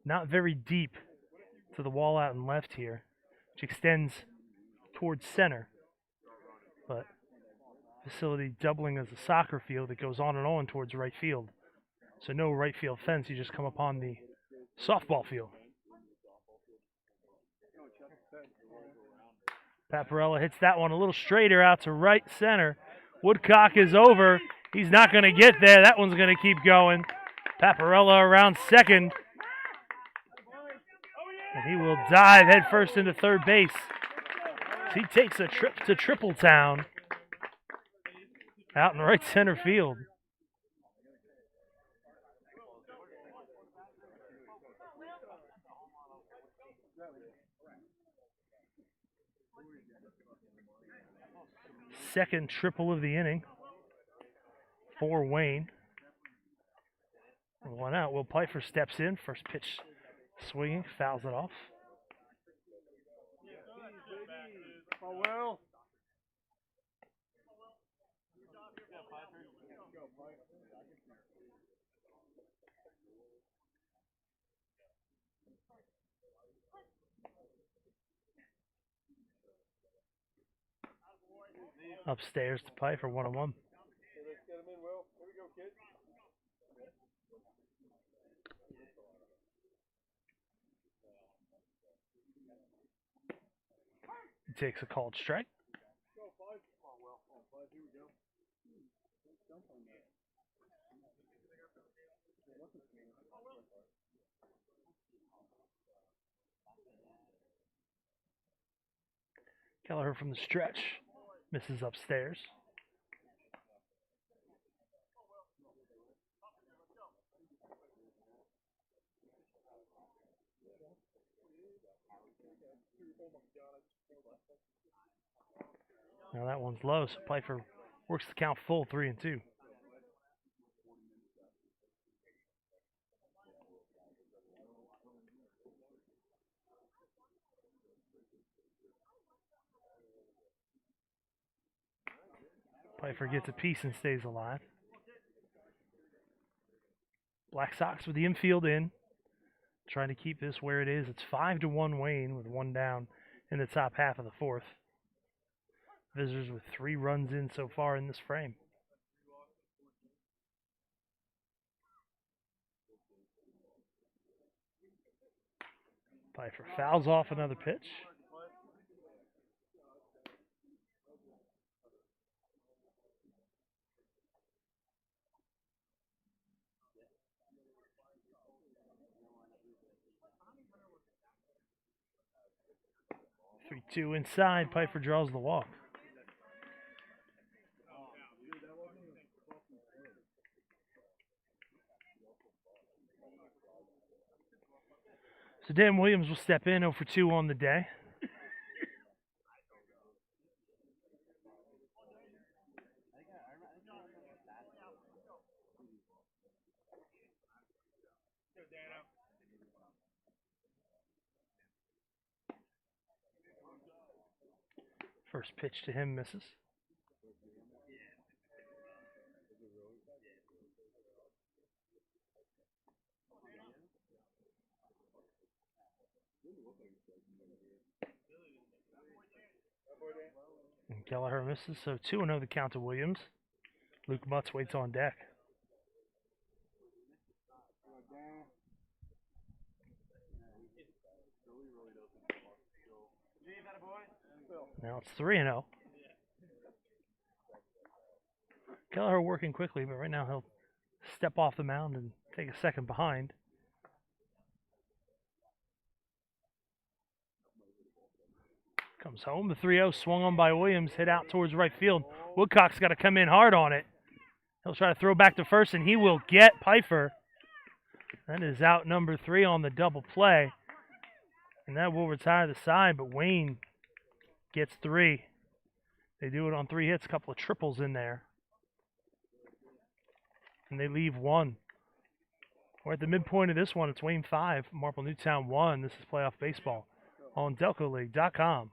not very deep to the wall out and left here, which extends towards center. But facility doubling as a soccer field, it goes on and on towards right field. So no right field fence, you just come upon the softball field. Paparella hits that one a little straighter out to right center. Woodcock is over. He's not going to get there. That one's going to keep going. Paparella around second. And he will dive headfirst into third base. He takes a trip to Tripletown out in right center field. Second triple of the inning for Wayne. One out. Will Pfeiffer steps in. First pitch swinging, fouls it off. Oh, well. Upstairs to Pfeiffer, 1-1. Let's get him in, Will. Here we go, kid. He takes a called strike. Go, 5. Oh, well. Oh, 5. Here we go. Let's jump on that. Kelleher from the stretch. Misses upstairs. Now that one's low, so Pfeiffer works the count full, 3-2. Pfeiffer gets a piece and stays alive. Black Sox with the infield in, trying to keep this where it is. It's 5-1 Wayne with one down in the top half of the fourth. Visitors with 3 runs in so far in this frame. Pfeiffer fouls off another pitch. Three-two inside. Pfeiffer draws the walk. So Dan Williams will step in, 0 for 2 on the day. First pitch to him misses. And Kelleher misses, so 2-0 the count to Williams. Luke Mutz waits on deck. Now it's 3-0. Kelleher working quickly, but right now he'll step off the mound and take a second behind. Comes home, the 3-0 swung on by Williams, hit out towards right field. Woodcock's got to come in hard on it. He'll try to throw back to first, and he will get Pfeiffer. That is out number 3 on the double play. And that will retire the side, but Wayne gets 3. They do it on 3 hits, a couple of triples in there. And they leave 1. We're at the midpoint of this one. It's Wayne 5, Marple Newtown 1. This is playoff baseball on DelcoLeague.com.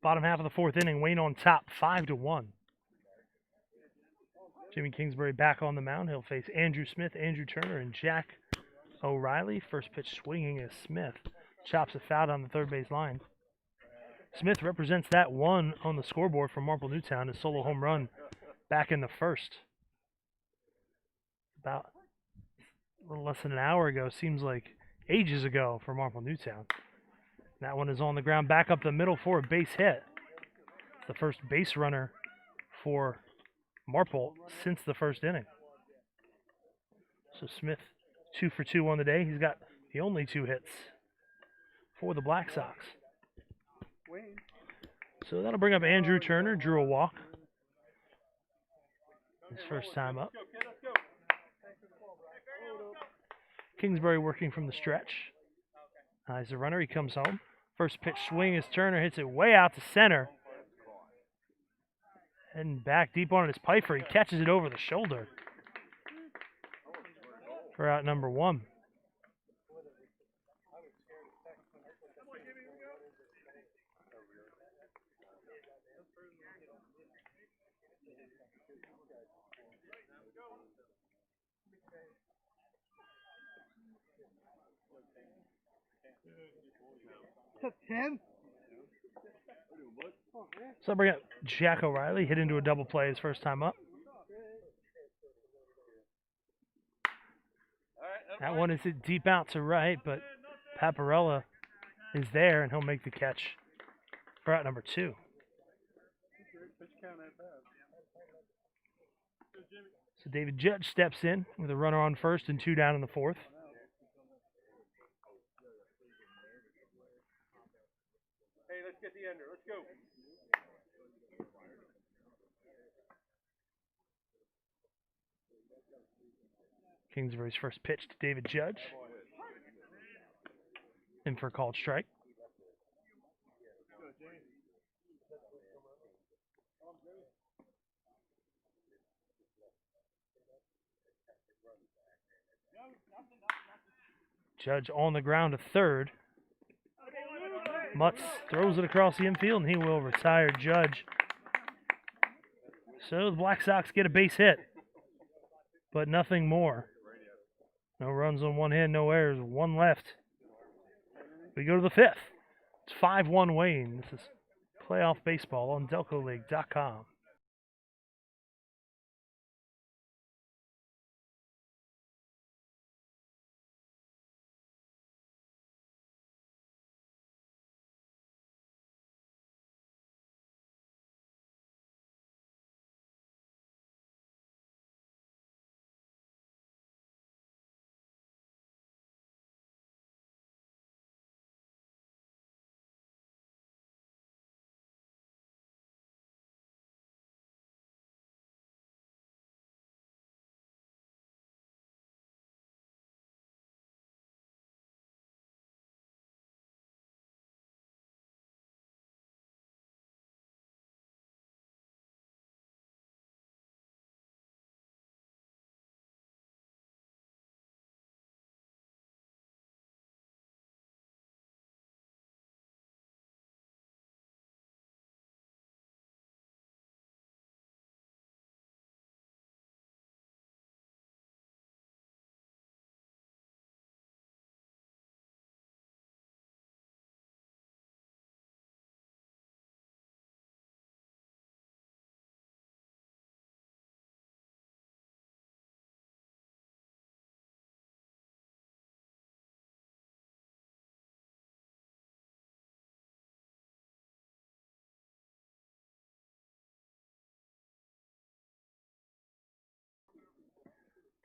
Bottom half of the fourth inning, Wayne on top, 5-1. Jimmy Kingsbury back on the mound. He'll face Andrew Smith, Andrew Turner, and Jack O'Reilly. First pitch swinging as Smith chops a foul on the third base line. Smith represents that one on the scoreboard for Marple Newtown, his solo home run back in the first. About a little less than an hour ago, seems like ages ago for Marple Newtown. That one is on the ground, back up the middle for a base hit. It's the first base runner for Marple since the first inning. So Smith 2 for 2 on the day. He's got the only 2 hits for the Black Sox. So that'll bring up Andrew Turner, drew a walk. His first time up. Kingsbury working from the stretch. He's the runner, he comes home. First pitch swing as Turner hits it way out to center. And back deep on his Pfeiffer, he catches it over the shoulder for out number 1. That's 10. So I'll bring up Jack O'Reilly, hit into a double play his first time up. That one is hit deep out to right, but Paparella is there, and he'll make the catch for out number 2. So David Judge steps in with a runner on first and 2 down in the fourth. Hey, let's get the ender. Let's go. Kingsbury's first pitch to David Judge. In for a called strike. Judge on the ground to third. Mutz throws it across the infield, and he will retire Judge. So the Black Sox get a base hit, but nothing more. No runs on one hand, no errors, 1 left. We go to the 5th. It's 5-1 Wayne. This is playoff baseball on DelcoLeague.com.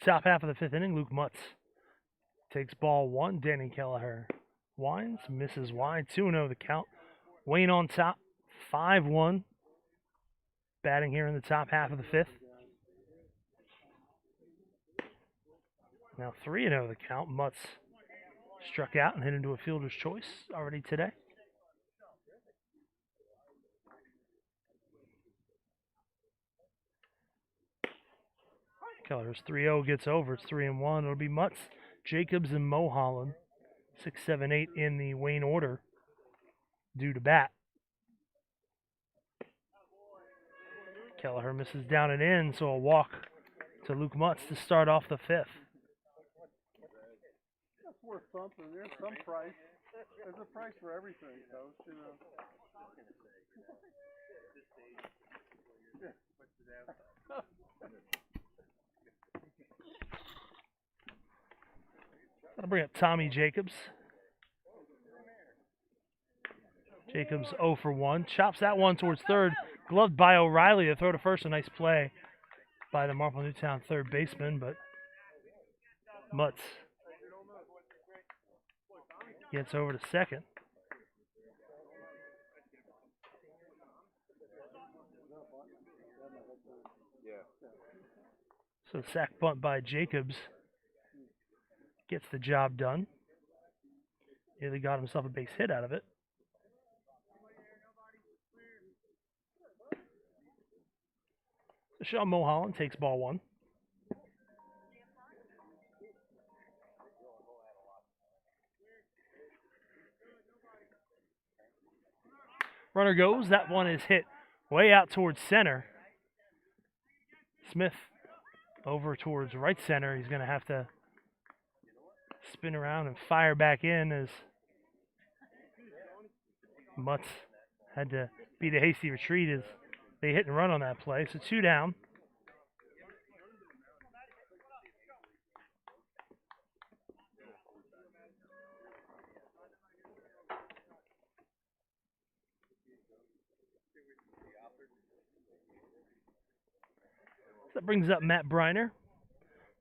Top half of the 5th inning, Luke Mutz takes ball 1. Danny Kelleher winds, misses wide, 2-0 the count. Wayne on top, 5-1. Batting here in the top half of the 5th. Now 3-0 the count. Mutz struck out and hit into a fielder's choice already today. Kelleher's 3-0 gets over. It's 3-1. It'll be Mutz, Jacobs, and Mulholland. 6, 7, 8 in the Wayne order due to bat. Kelleher misses down and in, so a walk to Luke Mutz to start off the fifth. That's worth something. There's some price. There's a price for everything, Coach, you know. That'll bring up Tommy Jacobs. Jacobs 0 for 1. Chops that one towards third. Gloved by O'Reilly to throw to first. A nice play by the Marple Newtown third baseman, but Mutz gets over to second. So sack bunt by Jacobs gets the job done. Nearly got himself a base hit out of it. So Sean Mulholland takes ball one. Runner goes. That one is hit way out towards center. Smith over towards right center. He's going to have to spin around and fire back in as Mutz had to beat a hasty retreat as they hit and run on that play. So 2 down. That brings up Matt Briner.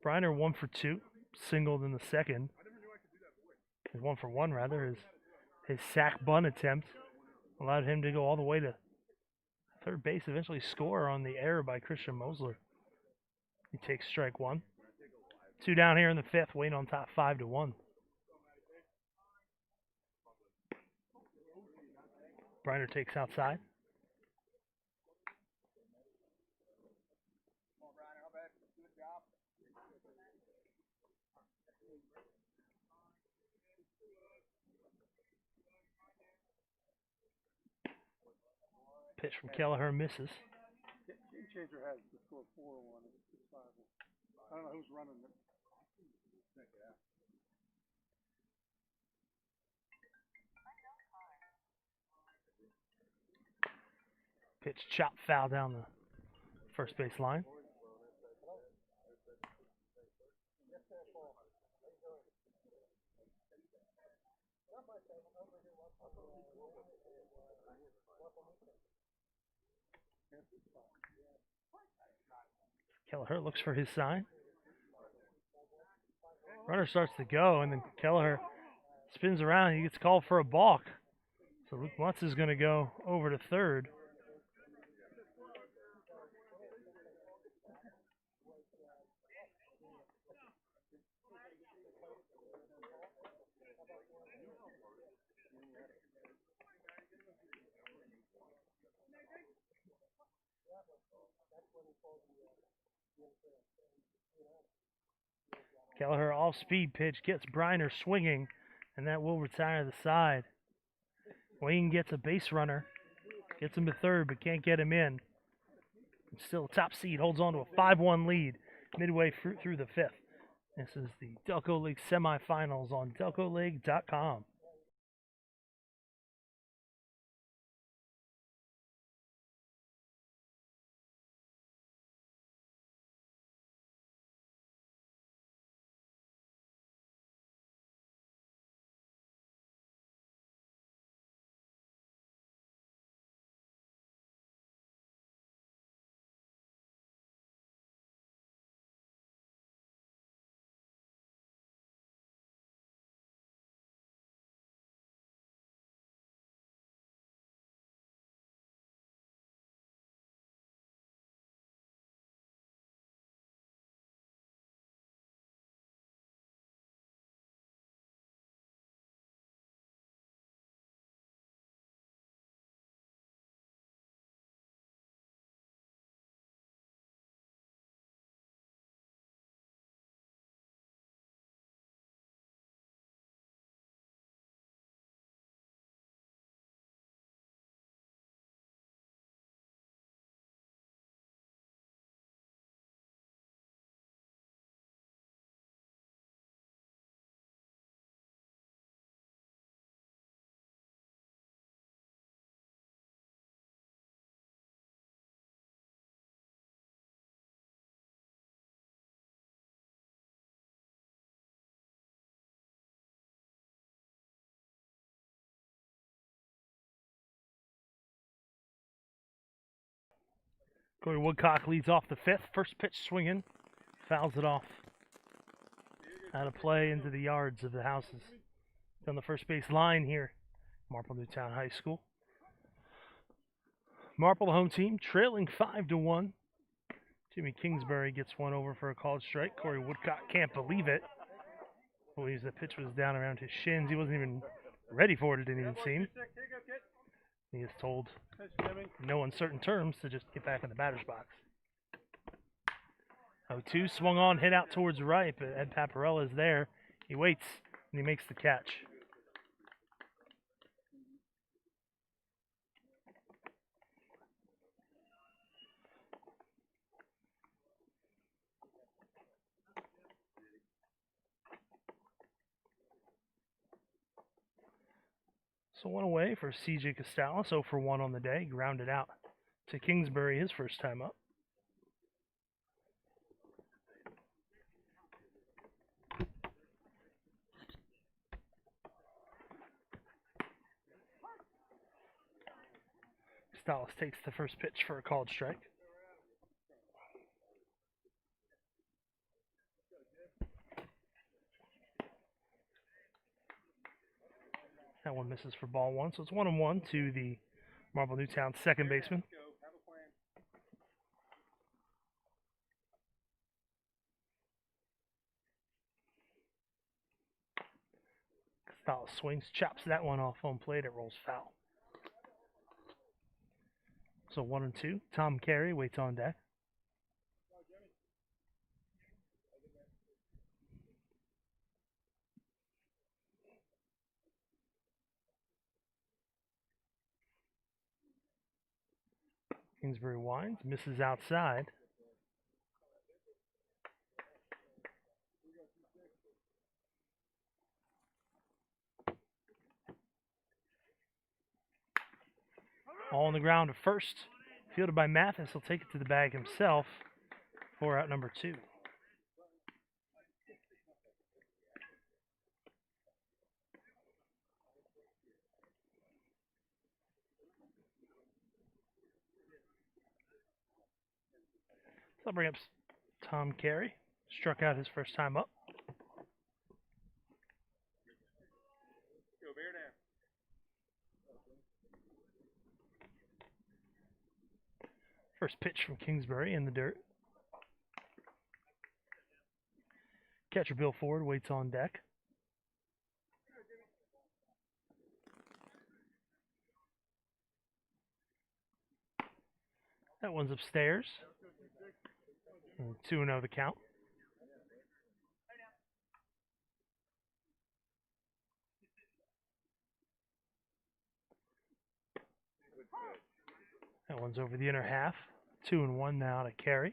Briner 1 for 2, singled in the second. 1 for 1 rather. His sack bunt attempt allowed him to go all the way to third base, eventually score on the error by Christian Mosler. He takes strike one. 2 down here in the fifth. Wayne on top 5-1. Briner takes outside. Pitch from Kelleher misses. Game Changer has the score 4-1. It's 5. I don't know who's running it. Pitch chop foul down the first base line. Kelleher looks for his sign. Runner starts to go, and then Kelleher spins around. He gets called for a balk. So Luke Mutz is going to go over to third. Kelleher off-speed pitch gets Briner swinging, and that will retire the side. Wayne gets a base runner, gets him to third, but can't get him in. Still top seed, holds on to a 5-1 lead midway through the fifth. This is the Delco League semifinals on delcoleague.com. Corey Woodcock leads off the fifth. First pitch swinging. Fouls it off. Out of play into the yards of the houses. On the first base line here. Marple Newtown High School. Marple, the home team, trailing 5-1. Jimmy Kingsbury gets one over for a called strike. Corey Woodcock can't believe it. Believes the pitch was down around his shins. He wasn't even ready for it, it didn't even seem. He is told in no uncertain terms to just get back in the batter's box. 0-2, swung on, hit out towards right, but Ed Paparella is there. He waits, and he makes the catch. So one away for C.J. Costalis, 0 for 1 on the day. Grounded out to Kingsbury his first time up. Costalis takes the first pitch for a called strike. That one misses for ball one, so it's 1-1 to the Marple Newtown second baseman. Costalis swings, chops that one off home plate. It rolls foul. So 1-2. Tom Carey waits on deck. Kingsbury winds, misses outside. All on the ground to first. Fielded by Mathis. He'll take it to the bag himself for out number 2. So I'll bring up Tom Carey. Struck out his first time up. First pitch from Kingsbury in the dirt. Catcher Bill Ford waits on deck. That one's upstairs. 2-0 the count. That one's over the inner half. 2-1 now to Carey.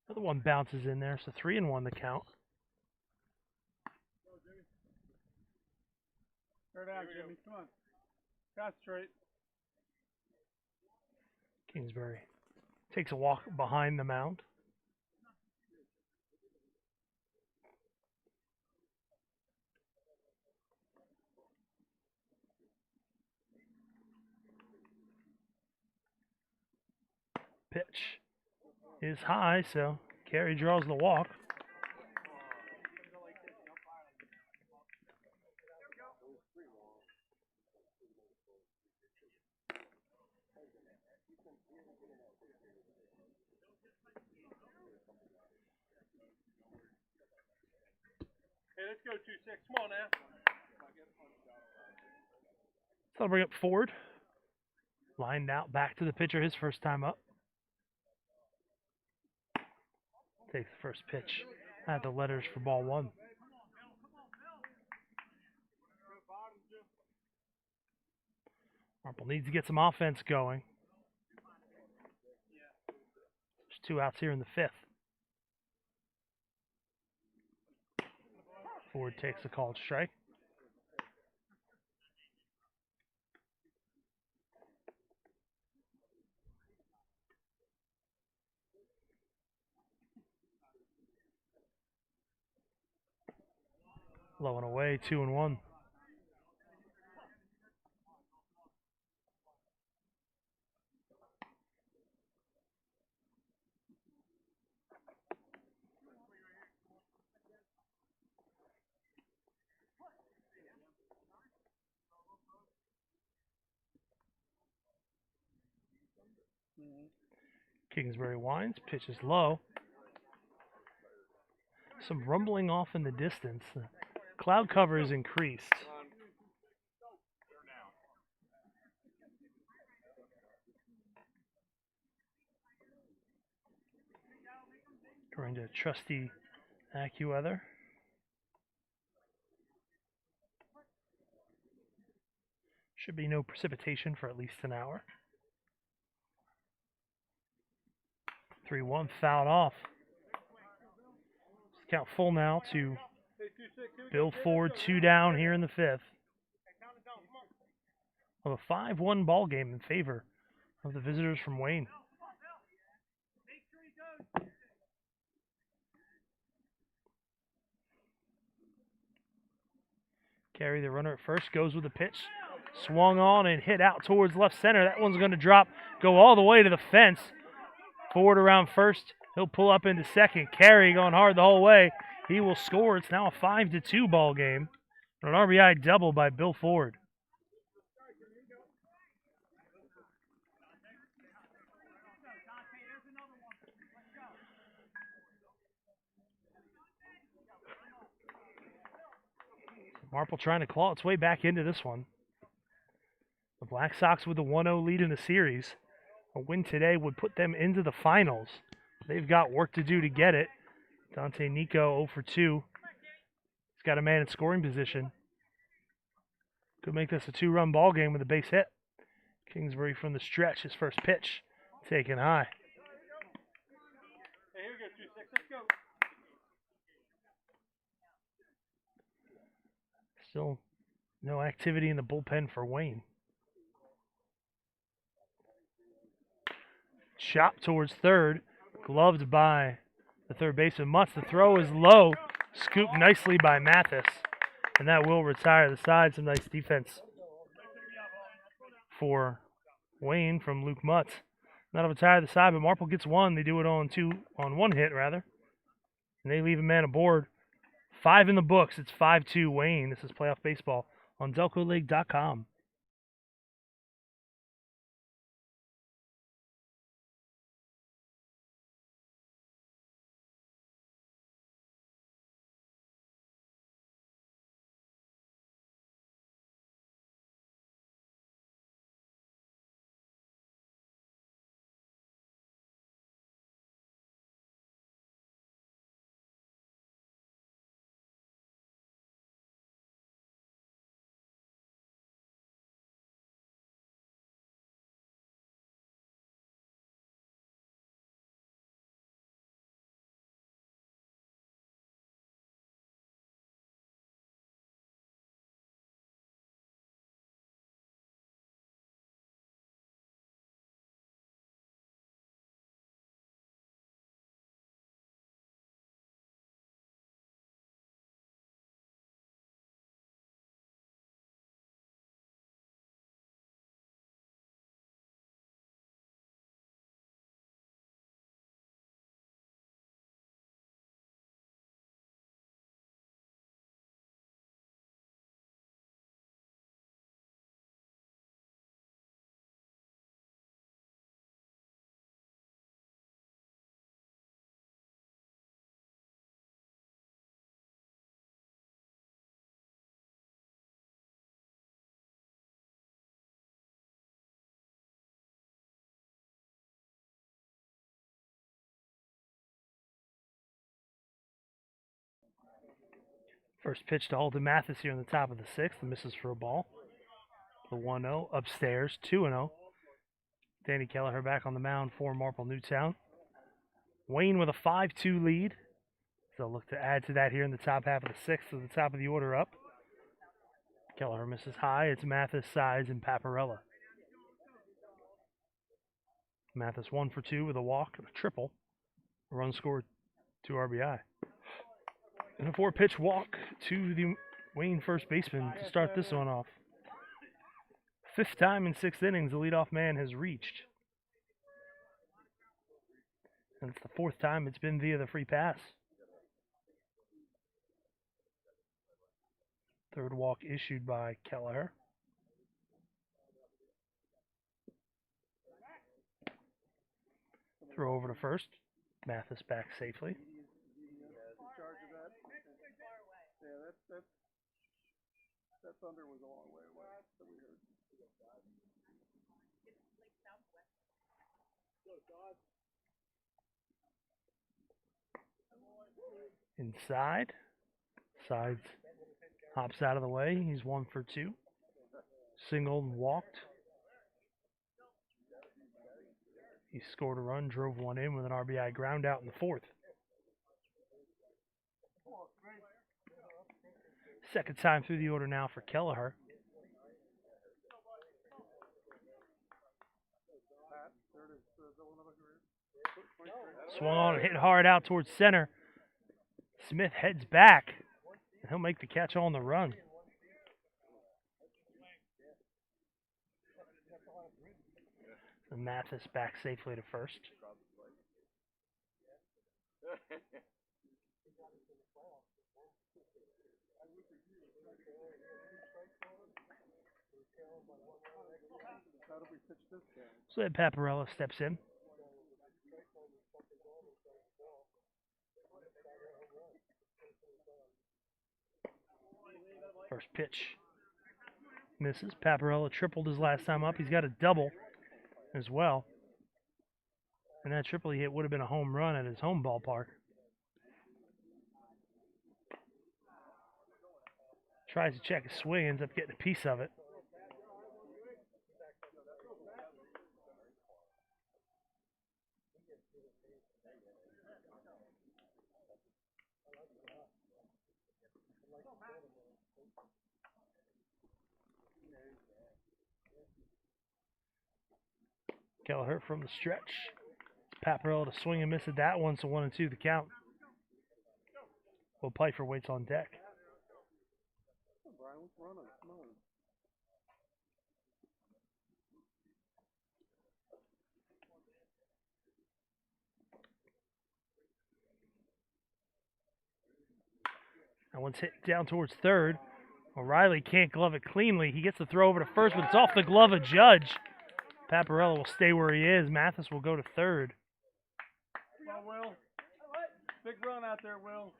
Another one bounces in there, so 3-1 the count. Third out, Jimmy. Come on. Concentrate. Kingsbury takes a walk behind the mound. Pitch is high, so Carey draws the walk. Hey, let's go 2-6. Come on now. So I'll bring up Ford. Lined out back to the pitcher his first time up. Takes the first pitch at the letters for ball 1. Marple needs to get some offense going. There's 2 outs here in the 5th. Ford takes a called strike. Low and away, 2-1. Kingsbury winds, pitches low. Some rumbling off in the distance. The cloud cover is increased. According to trusty AccuWeather. Should be no precipitation for at least an hour. 3-1, fouled off. Count full now to Bill Ford, 2 down here in the 5th. Of a 5-1 ball game in favor of the visitors from Wayne. Carey, the runner at first, goes with the pitch. Swung on and hit out towards left center. That one's going to drop, go all the way to the fence. Ford around first. He'll pull up into second. Carey going hard the whole way. He will score. It's now a 5-2 ball game. An RBI double by Bill Ford. Marple trying to claw its way back into this one. The Black Sox with the 1-0 lead in the series. A win today would put them into the finals. They've got work to do to get it. Dante Nico 0 for 2. He's got a man in scoring position. Could make this a 2-run ball game with a base hit. Kingsbury from the stretch, his first pitch, taken high. Hey, here we go, 2-6, let's go. Still no activity in the bullpen for Wayne. Chop towards third, gloved by the third baseman Mutz. The throw is low, scooped nicely by Mathis, and that will retire the side. Some nice defense for Wayne from Luke Mutz. Not retire the side, but Marple gets one. They do it on one hit rather, and they leave a man aboard. 5 in the books. It's 5-2 Wayne. This is playoff baseball on DelcoLeague.com. First pitch to Alden Mathis here in the top of the 6th. Misses for a ball. The 1-0 upstairs, 2-0. Danny Kelleher back on the mound for Marple Newtown. Wayne with a 5-2 lead. So look to add to that here in the top half of the 6th, to the top of the order up. Kelleher misses high. It's Mathis, Sides, and Paparella. Mathis 1 for 2 with a walk and a triple. A run scored, 2 RBI. And a 4-pitch walk to the Wayne first baseman to start this one off. 5th time in 6 innings the leadoff man has reached. And it's the 4th time it's been via the free pass. 3rd walk issued by Kelleher. Throw over to first. Mathis back safely. That thunder was a long way away that we heard. Inside. Sides hops out of the way. He's 1 for 2. Singled and walked. He scored a run, drove one in with an RBI ground out in the 4th. 2nd time through the order now for Kelleher. Swung on and hit hard out towards center. Smith heads back, and he'll make the catch on the run. And Mathis back safely to first. So Ed Paparella steps in. First pitch misses. Paparella tripled his last time up. He's got a double as well. And that triple he hit would have been a home run at his home ballpark. Tries to check his swing, ends up getting a piece of it. Kelleher from the stretch. Paparella to swing and miss at that one, so 1-2 the count. Will Pfeiffer waits on deck. Brian, what's running? Come on. That one's hit down towards third. O'Reilly can't glove it cleanly. He gets the throw over to first, but it's off the glove of Judge. Paparella will stay where he is. Mathis will go to third. Come on, Will. Big run out there, Will.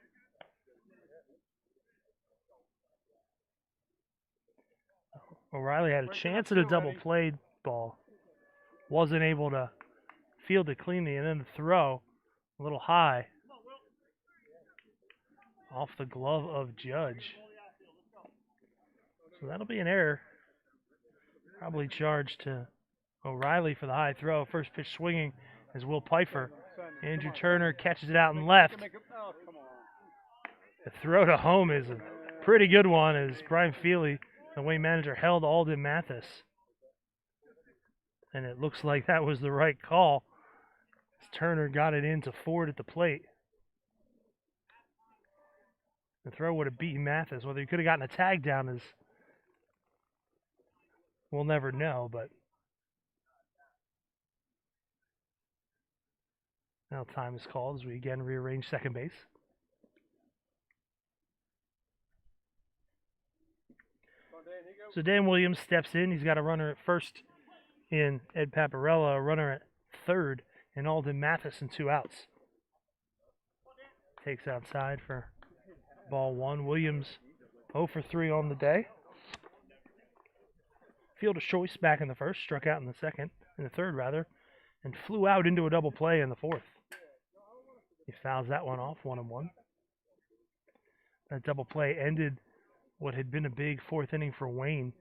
O'Reilly had a chance at a double play ball. Wasn't able to field it cleanly, and then the throw a little high. Off the glove of Judge. So that'll be an error. Probably charged to O'Reilly for the high throw. First pitch swinging is Will Pfeiffer. Andrew Turner catches it out and left. The throw to home is a pretty good one as Brian Feely, the Wayne manager, held Alden Mathis. And it looks like that was the right call. Turner got it into Ford at the plate. The throw would have beaten Mathis. Whether he could have gotten a tag down is, we'll never know, but now time is called as we again rearrange second base. So Dan Williams steps in. He's got a runner at first in Ed Paparella, a runner at third in Alden Mathis, and 2 outs. Takes outside for ball 1. Williams 0 for 3 on the day. Fielder's choice back in the first, struck out in the third, and flew out into a double play in the 4th. He fouls that one off, 1-1. That double play ended what had been a big 4th inning for Wayne.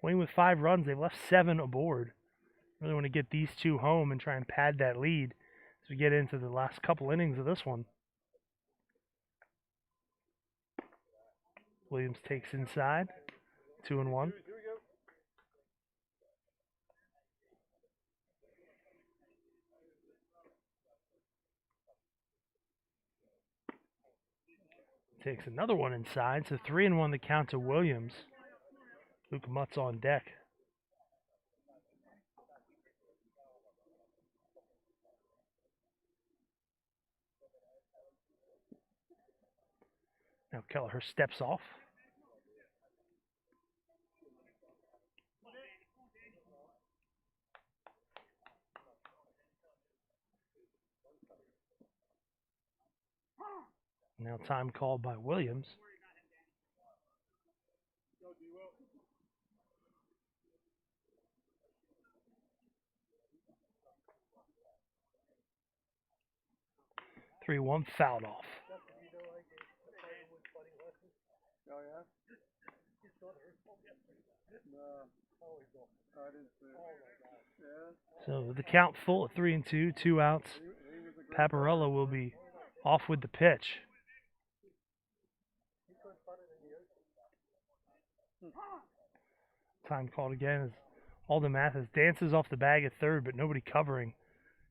Wayne with 5 runs, they've left 7 aboard. Really want to get these 2 home and try and pad that lead as we get into the last couple innings of this one. Williams takes inside, 2-1. Takes another one inside, so 3-1 the count to Williams. Luke Mutt's on deck. Now Kelleher steps off. Now time called by Williams. Three one fouled off. Oh, yeah? No. I didn't see it. Yeah? So the count full at 3-2, 2 outs. Paparella will be off with the pitch. Time called again as Alden Mathis dances off the bag at third, but nobody covering.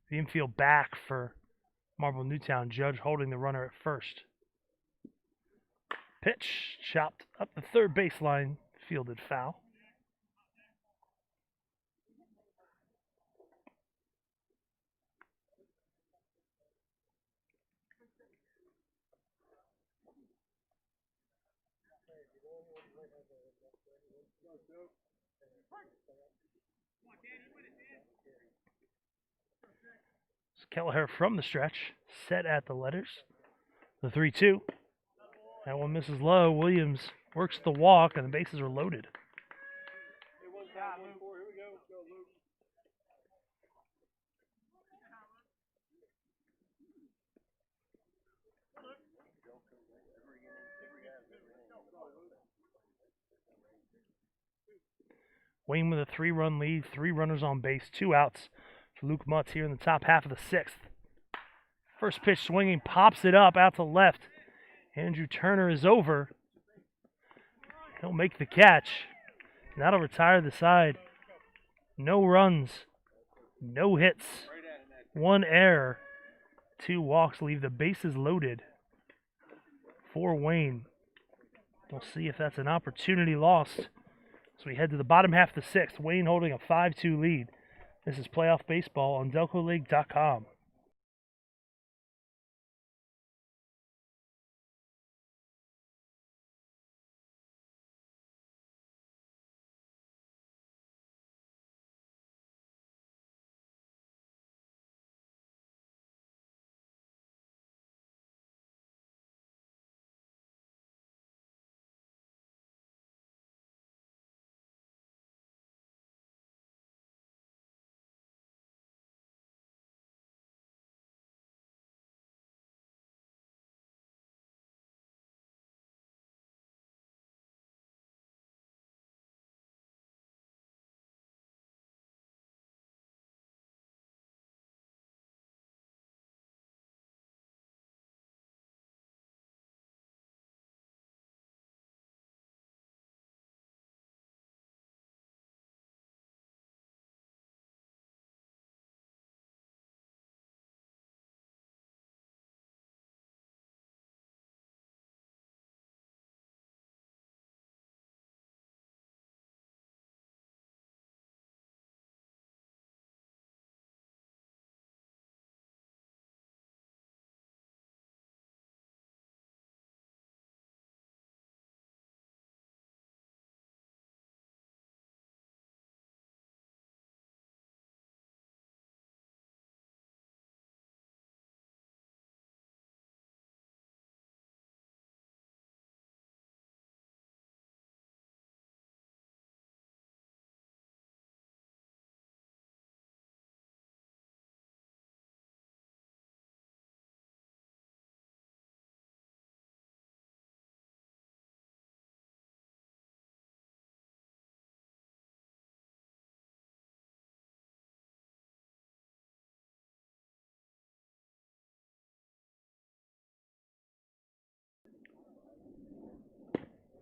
The infield back for Marple Newtown. Judge holding the runner at first. Pitch chopped up the third baseline, fielded foul. Kelleher from the stretch, set at the letters. The 3-2. That one misses low. Williams works the walk, and the bases are loaded. Wayne with a 3-run lead, 3 runners on base, 2 outs for Luke Mutz here in the top half of the 6th. First pitch swinging, pops it up out to left. Andrew Turner is over. He'll make the catch. And that'll retire the side. No runs, no hits, 1 error, 2 walks leave the bases loaded for Wayne. We'll see if that's an opportunity lost. So we head to the bottom half of the 6th. Wayne holding a 5-2 lead. This is Playoff Baseball on DelcoLeague.com.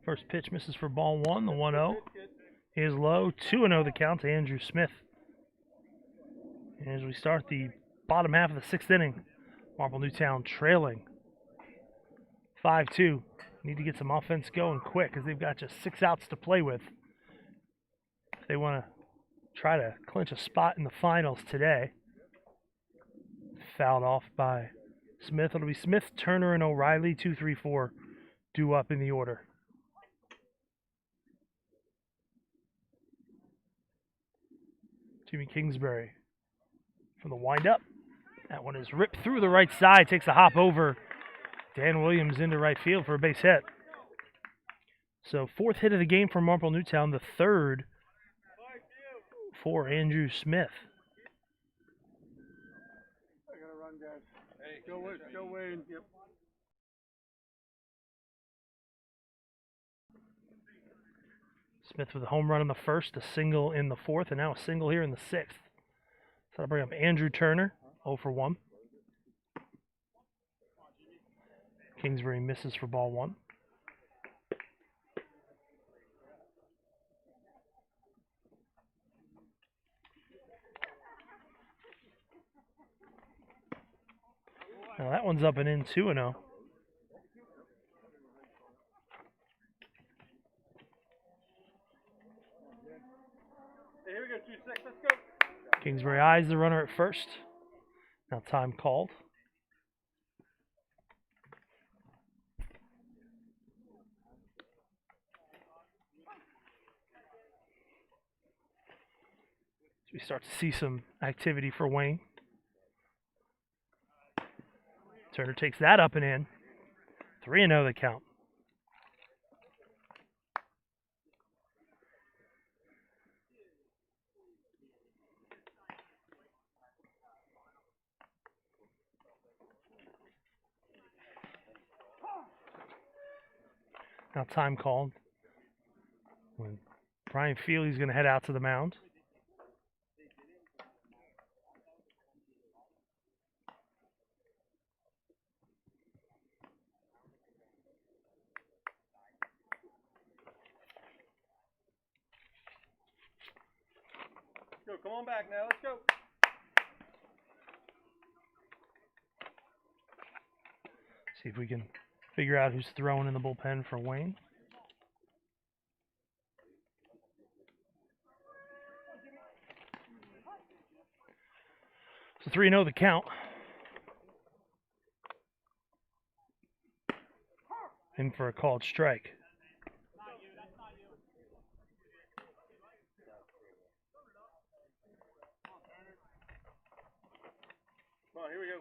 First pitch misses for ball 1, the 1-0 is low. 2-0 the count to Andrew Smith. As we start the bottom half of the 6th inning, Marple Newtown trailing 5-2. need to get some offense going quick because they've got just 6 outs to play with. They want to try to clinch a spot in the finals today. Fouled off by Smith. It'll be Smith, Turner, and O'Reilly. 2, 3, 4 due up in the order. Jimmy Kingsbury for the windup. That one is ripped through the right side. Takes a hop over Dan Williams into right field for a base hit. So 4th hit of the game for Marple Newtown. The 3rd for Andrew Smith. I gotta run, guys. Hey, go Wayne. Yep. Smith with a home run in the 1st, a single in the 4th, and now a single here in the 6th. So that'll bring up Andrew Turner, 0 for 1. Kingsbury misses for ball 1. Now that one's up and in, 2-0. Hey, here we go, 2-6, let's go. Kingsbury eyes the runner at first. Now time called. So we start to see some activity for Wayne. Turner takes that up and in. 3-0 the count. Now time called when Brian Feely's going to head out to the mound. Let's go, come on back now, let's go. See if we can figure out who's throwing in the bullpen for Wayne. So 3-0 the count. In for a called strike. Come on, here we go.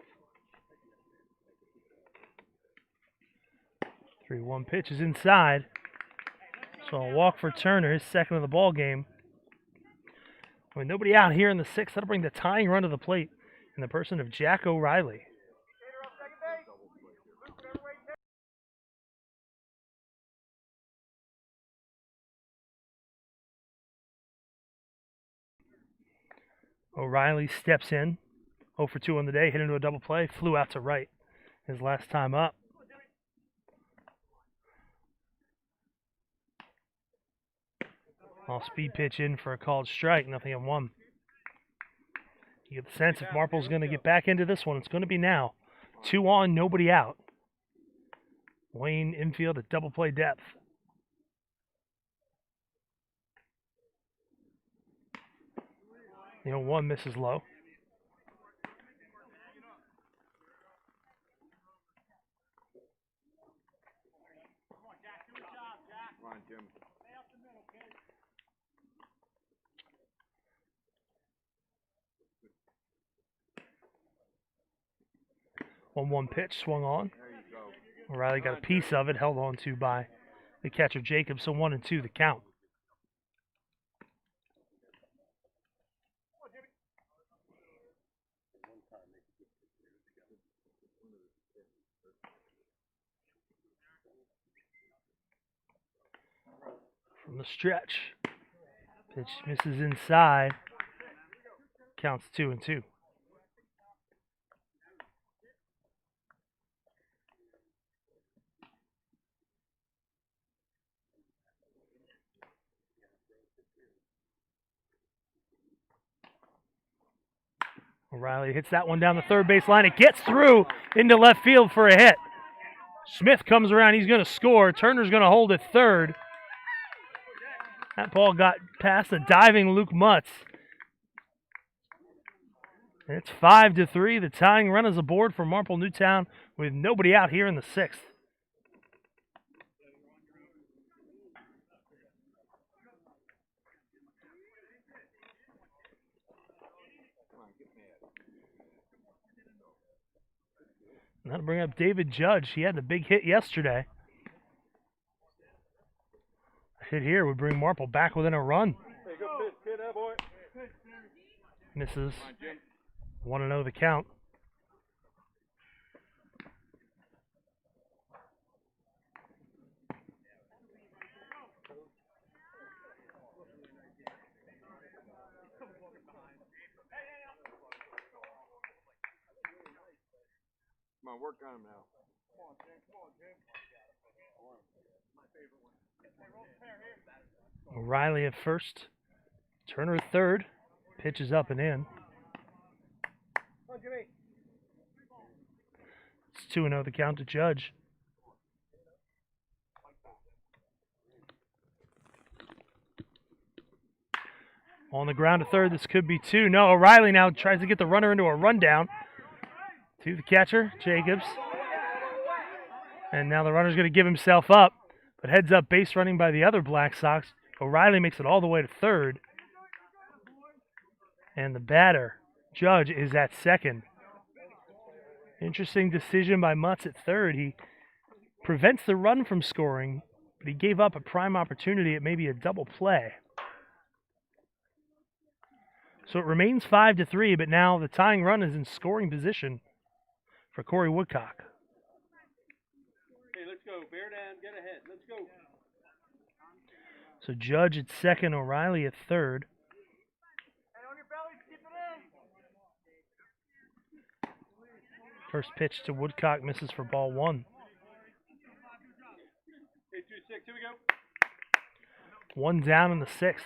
3-1 pitch is inside. So a walk for Turner, his 2nd of the ball game. With nobody out here in the 6th, that'll bring the tying run to the plate in the person of Jack O'Reilly. O'Reilly steps in, 0 for 2 on the day, hit into a double play, flew out to right his last time up. All speed pitch in for a called strike, nothing at 1. You get the sense if Marple's going to get back into this one, it's going to be now. 2 on, nobody out. Wayne infield at double play depth. The 0-1 misses low. Come on, Jim. 1-1 pitch swung on. There you go. O'Reilly got a piece of it, held on to by the catcher Jacobs. So 1-2 the count. From the stretch, pitch misses inside. Counts 2-2. O'Reilly hits that one down the third base line. It gets through into left field for a hit. Smith comes around. He's going to score. Turner's going to hold at third. That ball got past a diving Luke Mutz. And it's 5-3. The tying run is aboard for Marple Newtown with nobody out here in the sixth. And that'll bring up David Judge. He had the big hit yesterday. A hit here would bring Marple back within a run. Hey, go pitch, kid, that boy. Misses. 1-0 the count. Come on, work on him now. O'Reilly at first. Turner at third. Pitch is up and in. It's 2-0 the count to Judge. On the ground to third, this could be two. No, O'Reilly now tries to get the runner into a rundown. To the catcher, Jacobs. And now the runner's going to give himself up. But heads up base running by the other Black Sox. O'Reilly makes it all the way to third. And the batter, Judge, is at second. Interesting decision by Mutz at third. He prevents the run from scoring, but he gave up a prime opportunity at maybe a double play. So it remains 5-3, but now the tying run is in scoring position for Corey Woodcock. Hey, let's go. Bear down, get ahead. Let's go. So Judge at second, O'Reilly at third. First pitch to Woodcock misses for ball one. 8-2-6, here we go. One down in the sixth.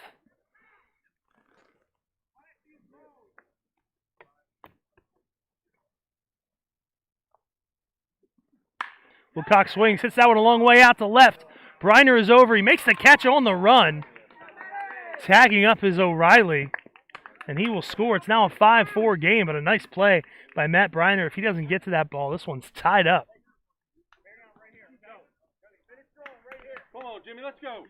Woodcock swings, hits that one a long way out to left. Briner is over. He makes the catch on the run. Tagging up is O'Reilly, and he will score. It's now a 5-4 game, but a nice play by Matt Briner. If he doesn't get to that ball, this one's tied up. Come on, Jimmy, let's go.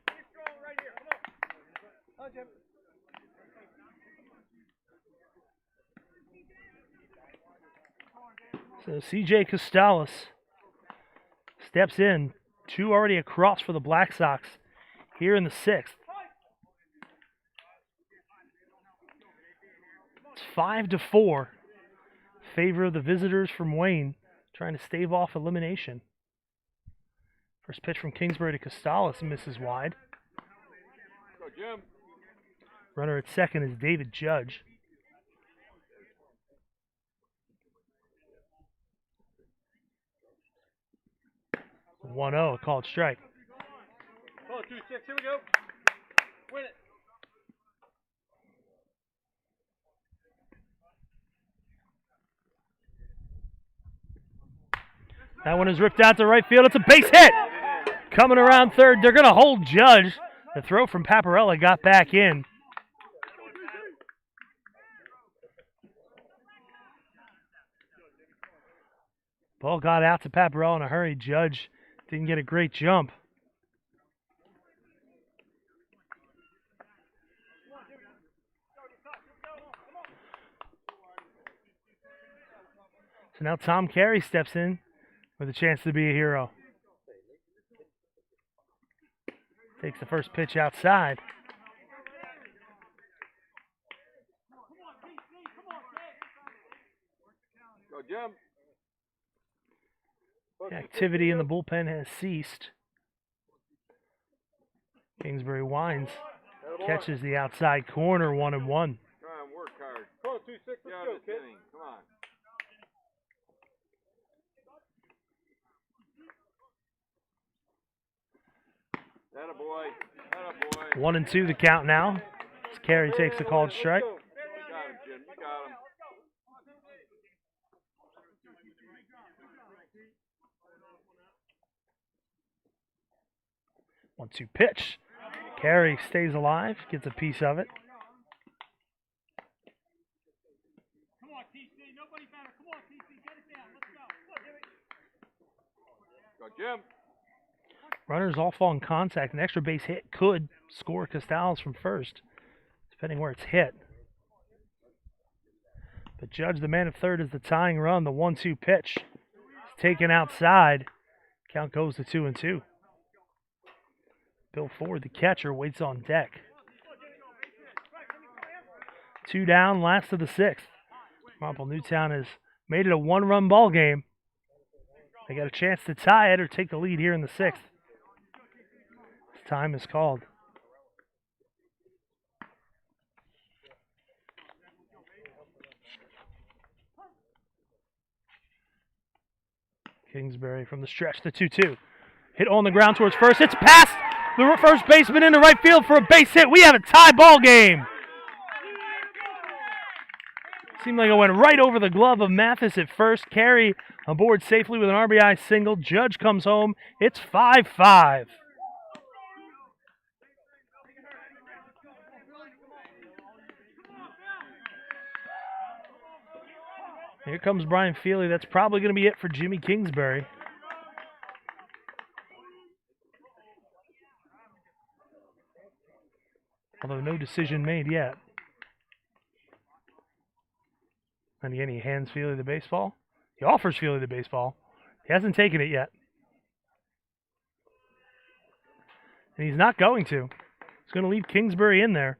Come on, Jimmy. So C.J. Costales steps in. Two already across for the Black Sox here in the sixth. It's 5-4. Favor of the visitors from Wayne, trying to stave off elimination. First pitch from Kingsbury to Costales misses wide. Go, Jim. Runner at second is David Judge. It's 1-0, a called strike. Come on, 2-6, here we go. Win it. That one is ripped out to right field. It's a base hit. Coming around third, they're going to hold Judge. The throw from Paparella got back in. Ball got out to Paparella in a hurry. Judge didn't get a great jump. So now Tom Carey steps in with a chance to be a hero. Takes the first pitch outside. Go, Jim. The activity in the bullpen has ceased. Kingsbury winds, catches the outside corner, 1-1. Try and work hard. Come on, 2-6, let's Get go, out of this kid. inning. Come on. Attaboy. Attaboy. 1-2 the count now. As Carey takes the called strike. You got him, Jim. You got him. 1-2 pitch. Carey stays alive, gets a piece of it. Go, Jim. Runners all fall in contact. An extra base hit could score Costales from first, depending where it's hit. But Judge, the man at third, is the tying run. The 1-2 pitch is taken outside. Count goes to 2-2. Bill Ford, the catcher, waits on deck. 2 down, last of the 6th. Marple Newtown has made it a 1-run ball game. They got a chance to tie it or take the lead here in the 6th. Time is called. Kingsbury from the stretch, the 2-2. Hit on the ground towards first. It's past the first baseman into right field for a base hit. We have a tie ball game. Seemed like it went right over the glove of Mathis at first. Carey aboard safely with an RBI single. Judge comes home. It's 5-5. Here comes Brian Feely. That's probably going to be it for Jimmy Kingsbury. Although no decision made yet. And again, he hands Feely the baseball. He offers Feely the baseball. He hasn't taken it yet. And he's not going to. He's going to leave Kingsbury in there.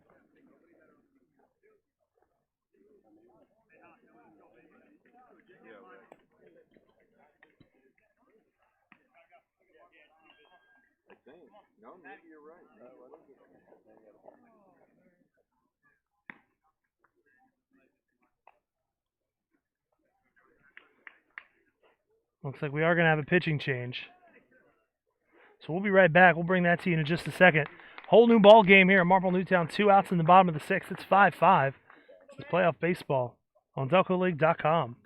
No, maybe you're right. Looks like we are going to have a pitching change. So we'll be right back. We'll bring that to you in just a second. Whole new ball game here at Marple Newtown. 2 outs in the bottom of the 6th. It's 5-5. It's playoff baseball on DelcoLeague.com.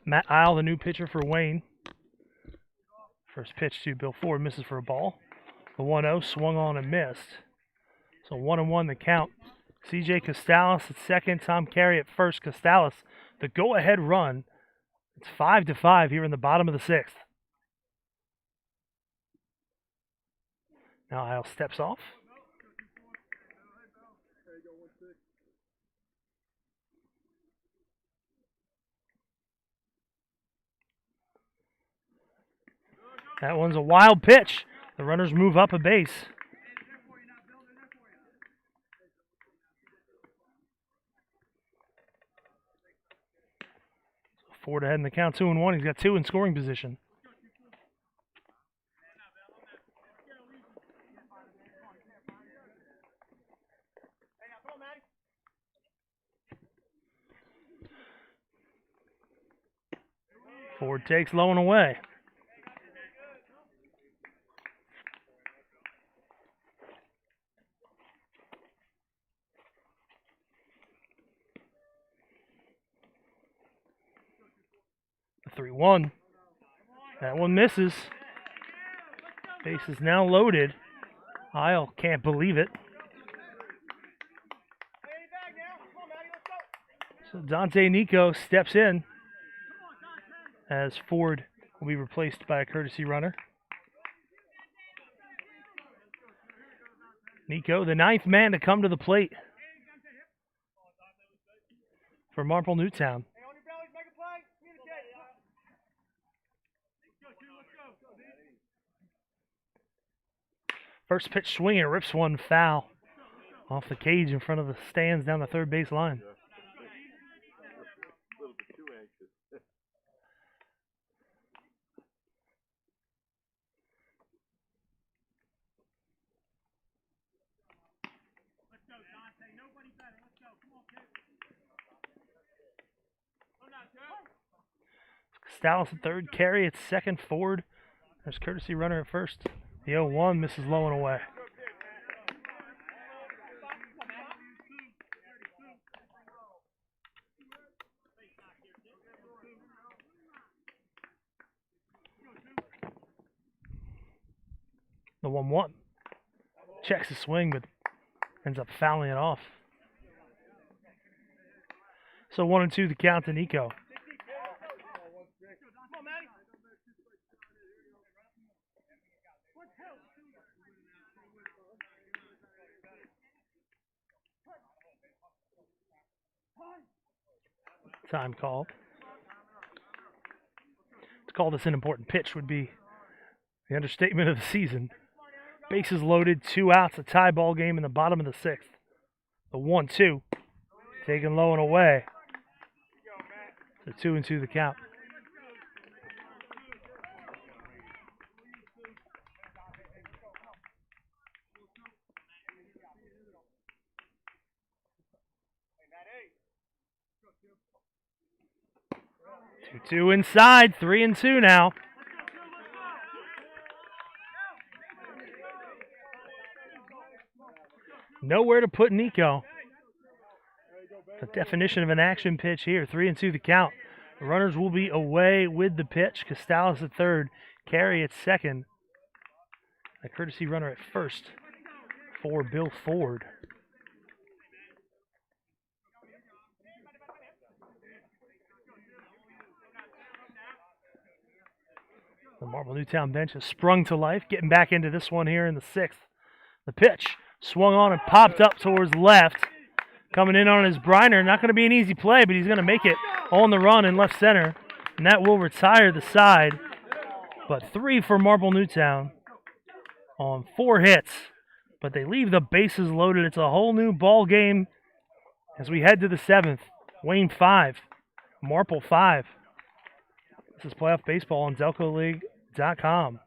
Matt Isle, the new pitcher for Wayne. First pitch to Bill Ford, misses for a ball. The 1-0 swung on and missed. So 1-1 the count. C.J. Costales at second, Tom Carey at first. Costales, the go-ahead run. It's 5-5 here in the bottom of the 6th. Now Isle steps off. That one's a wild pitch. The runners move up a base. Ford ahead in the count, 2-1. He's got 2 in scoring position. Ford takes low and away. The 3-1. That one misses. Base is now loaded. Isle can't believe it. So Dante Nico steps in as Ford will be replaced by a courtesy runner. Nico, the 9th man to come to the plate for Marple Newtown. First pitch swinging, rips one foul off the cage in front of the stands down the third base line. A little bit too anxious. Stallis at third, Carey at second, Ford. There's courtesy runner at first. The 0-1 misses low and away. The 1-1. Checks the swing, but ends up fouling it off. So 1-2 the count to Nico. Time called. To call this an important pitch would be the understatement of the season. Bases loaded, 2 outs, a tie ball game in the bottom of the 6th. The 1-2, taken low and away. So 2-2 the count. Two inside, 3-2 now. Nowhere to put Nico. The definition of an action pitch here. 3-2 the count. The runners will be away with the pitch. Costalis at third, Carey at second. A courtesy runner at first for Bill Ford. The Marple Newtown bench has sprung to life, getting back into this one here in the 6th. The pitch swung on and popped up towards left. Coming in on his Briner. Not going to be an easy play, but he's going to make it on the run in left center. And that will retire the side. But 3 for Marple Newtown on 4 hits. But they leave the bases loaded. It's a whole new ball game as we head to the 7th. Wayne 5, Marple 5. This is playoff baseball on DelcoLeague.com.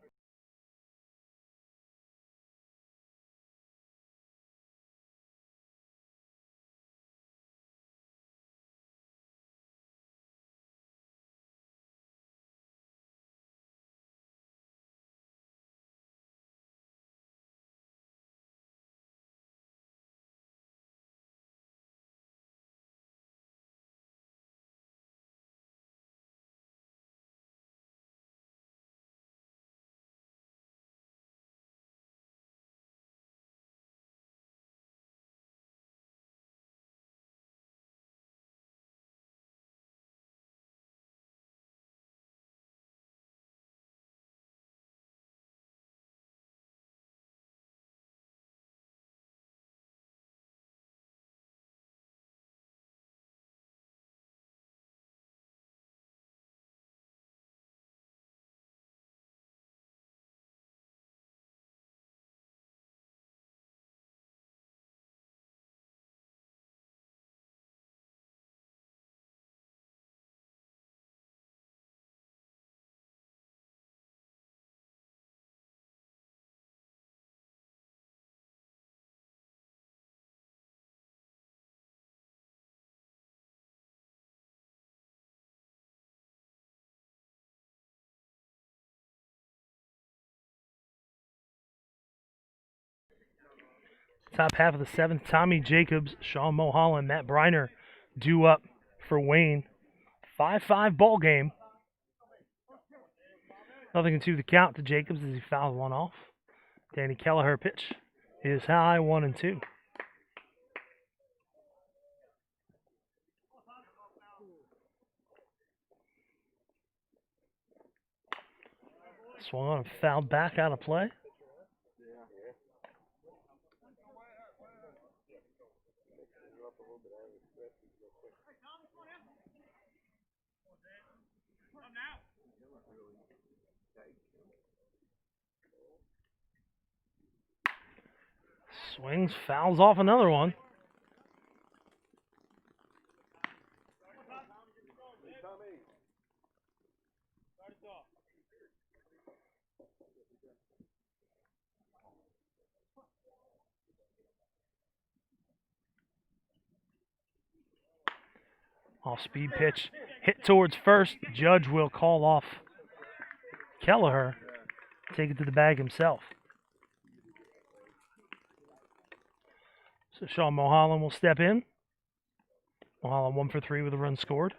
Top half of the 7th, Tommy Jacobs, Sean Mulholland, Matt Briner due up for Wayne. 5-5 ball game. Nothing into the count to Jacobs as he fouls one off. Danny Kelleher pitch is high, 1-2. Swung on and fouled back out of play. Swings, fouls off another one. Off-speed pitch, hit towards first. Judge will call off Kelleher. Take it to the bag himself. So Sean Mulholland will step in. Mulholland 1 for 3 with a run scored.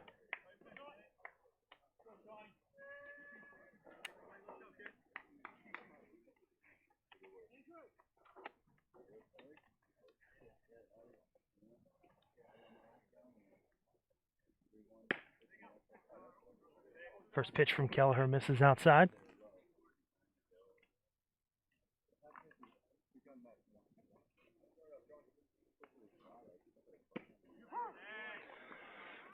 First pitch from Kelleher misses outside.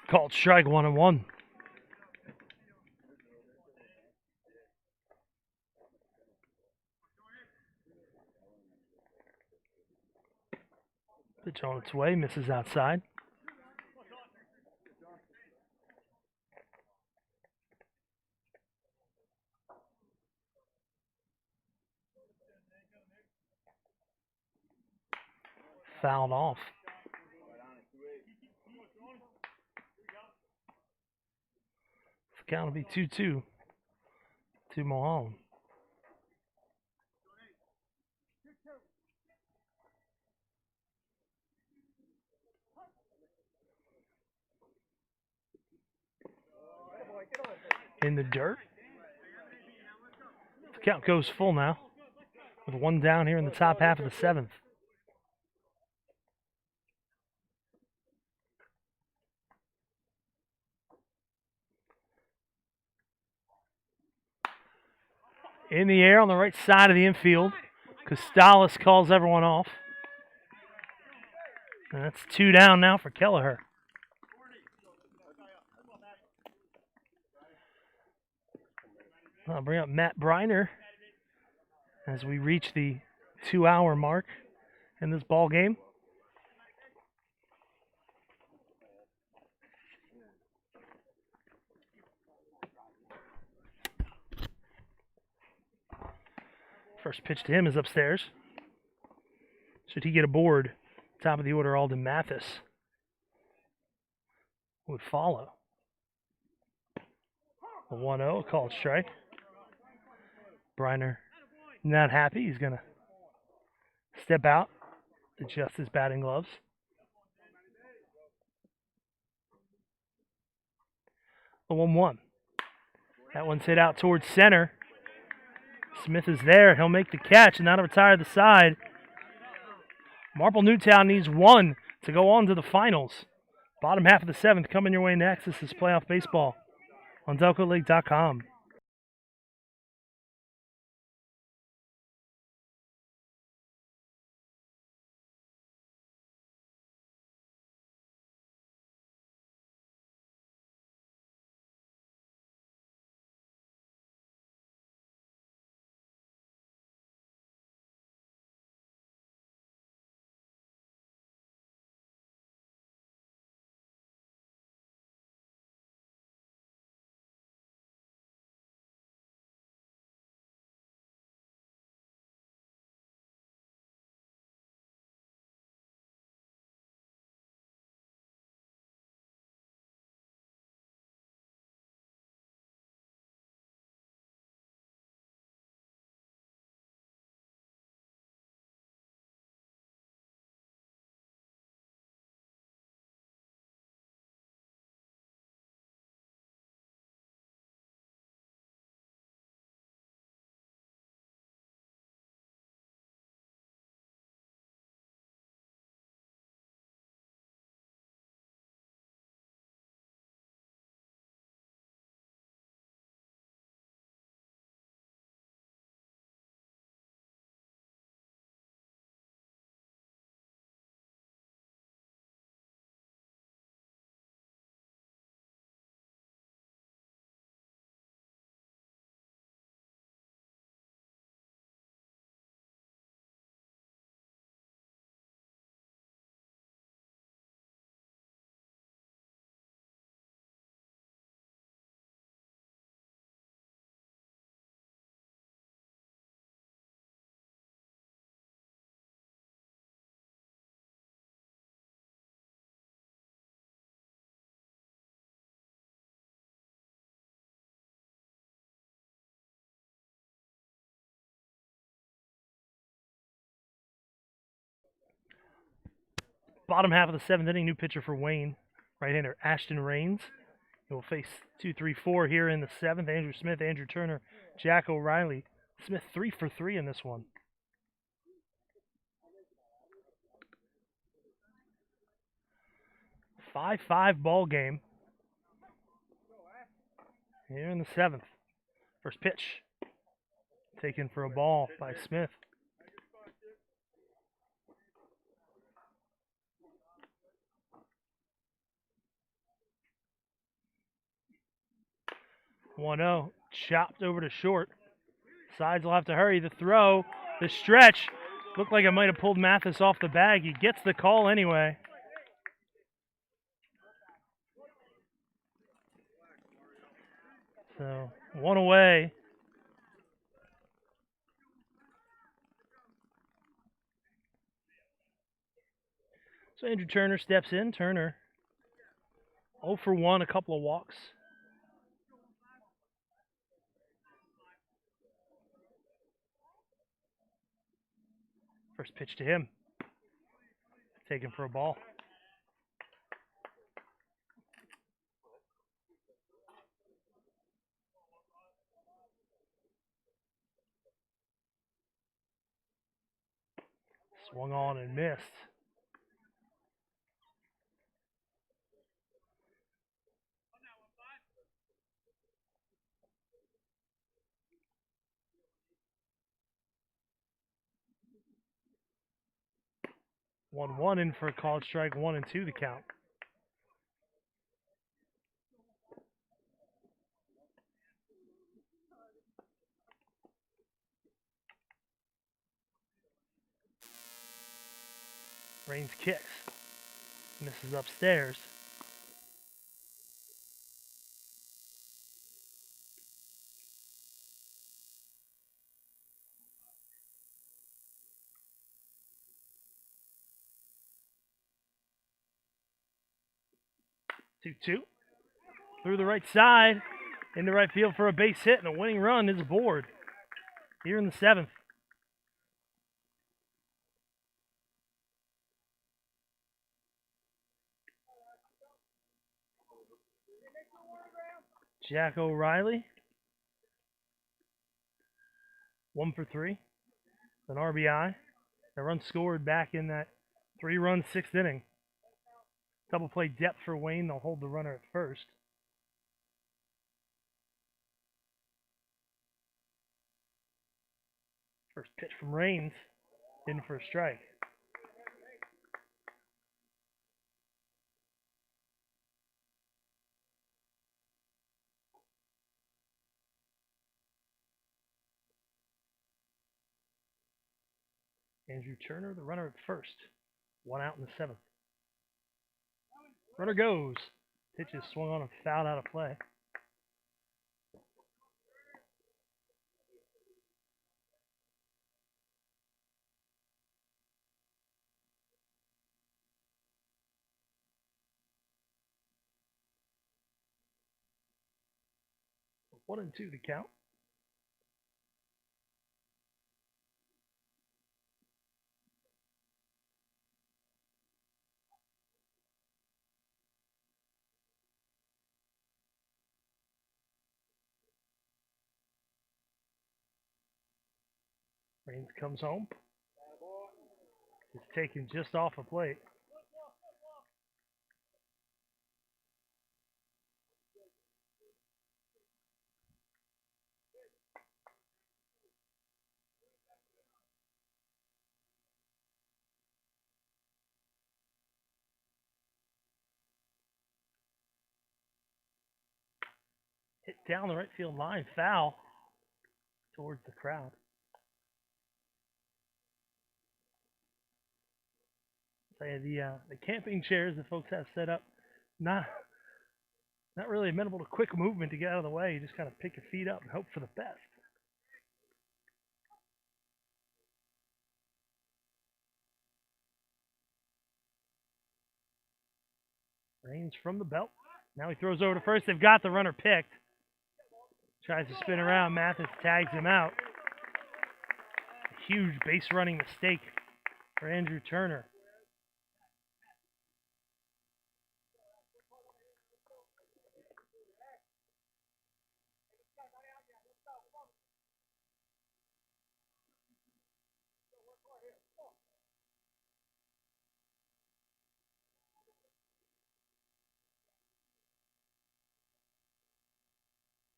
Called strike, 1-1. Pitch on its way, misses outside. Fouled off. The count will be 2-2 to Mulholland. In the dirt. The count goes full now, with one down here in the top half of the 7th. In the air on the right side of the infield. Costales calls everyone off. And that's 2 down now for Kelleher. I'll bring up Matt Briner as we reach the 2-hour mark in this ball game. First pitch to him is upstairs. Should he get aboard, top of the order, Alden Mathis would follow. A 1-0, a called strike. Briner not happy. He's going to step out, adjust his batting gloves. A 1-1. That one's hit out towards center. Smith is there. He'll make the catch and that'll retire the side. Marple Newtown needs 1 to go on to the finals. Bottom half of the 7th coming your way next. This is playoff baseball on DelcoLeague.com. Bottom half of the 7th inning, new pitcher for Wayne, right-hander Ashton Rains. He will face 2, 3, 4 here in the 7th. Andrew Smith, Andrew Turner, Jack O'Reilly. Smith 3 for 3 in this one. A 5-5 ball game here in the 7th. First pitch taken for a ball by Smith. One-0, chopped over to short. Sides will have to hurry. The throw, the stretch. Looked like it might have pulled Mathis off the bag. He gets the call anyway. So, one away. So Andrew Turner steps in. Turner 0 for 1, a couple of walks. First pitch to him. Taken for a ball. Swung on and missed. One in for a called strike, 1-2 the count. Rains kicks. Misses upstairs. Two. Through the right side. Into right field for a base hit, and a winning run is aboard here in the 7th. Jack O'Reilly, 1 for 3, an RBI. A run scored back in that 3-run 6th inning. Double play depth for Wayne. They'll hold the runner at first. First pitch from Rains, in for a strike. Andrew Turner, the runner at first. 1 out in the 7th. Runner goes. Pitch is swung on and fouled out of play. One and two to count. Rains comes home. It's taken just off a plate. Hit down the right field line, foul towards the crowd. The camping chairs that folks have set up, not really amenable to quick movement to get out of the way. You just kind of pick your feet up and hope for the best. Rains from the belt. Now he throws over to first. They've got the runner picked. Tries to spin around. Mathis tags him out. A huge base running mistake for Andrew Turner.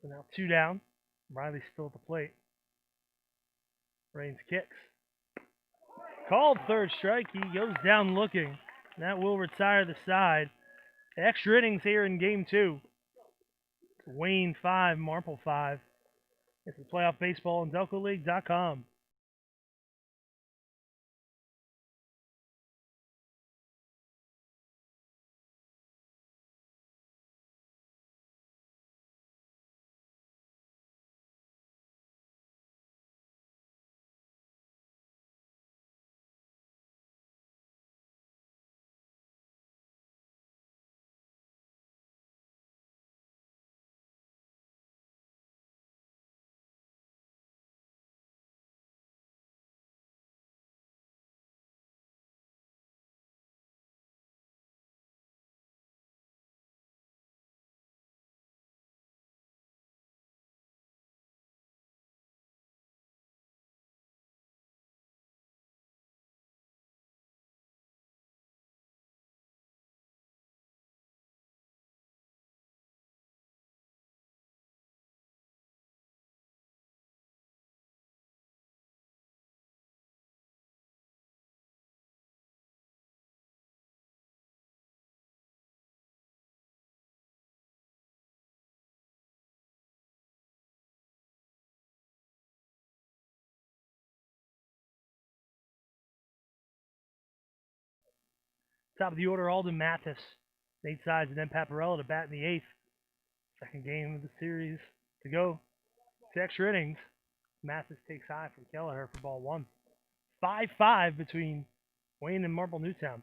So now 2 down. Riley's still at the plate. Raines kicks. Called third strike. He goes down looking. That will retire the side. Extra innings here in game 2. Wayne 5, Marple 5. It's the playoff baseball on DelcoLeague.com. Top of the order, Alden Mathis. Nate Sides and then Paparella to bat in the 8th. Second game of the series to go. 2 extra innings. Mathis takes high from Kelleher for ball 1. 5-5 between Wayne and Marple Newtown.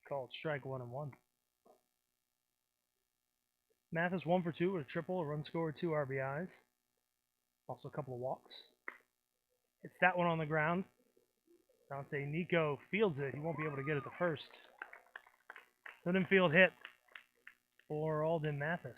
Called strike 1-1. Mathis 1 for 2 with a triple, a run scored, 2 RBIs. Also a couple of walks. Hits that one on the ground. Dante Nico fields it. He won't be able to get it to first. An infield hit for Alden Mathis.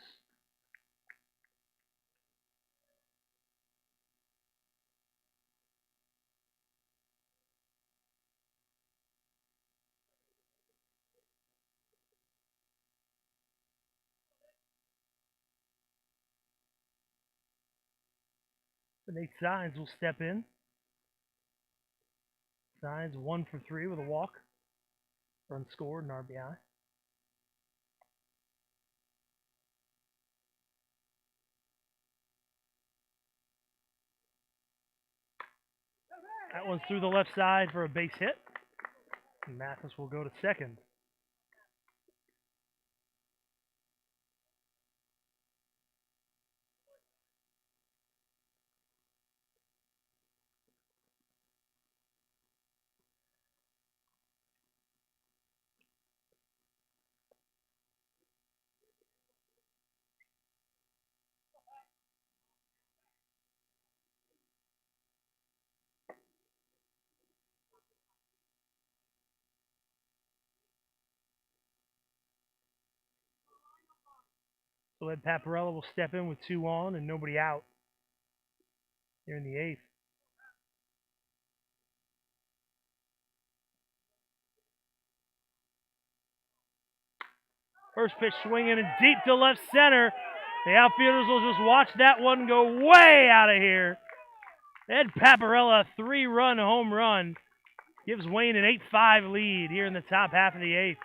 So Nate Sides will step in. Sides 1 for 3 with a walk. Run scored, an RBI. That one's through the left side for a base hit. And Mathis will go to second. So Ed Paparella will step in with 2 on and nobody out here in the 8th. First pitch swinging and deep to left center. The outfielders will just watch that one go way out of here. Ed Paparella, 3-run home run, gives Wayne an 8-5 lead here in the top half of the 8th.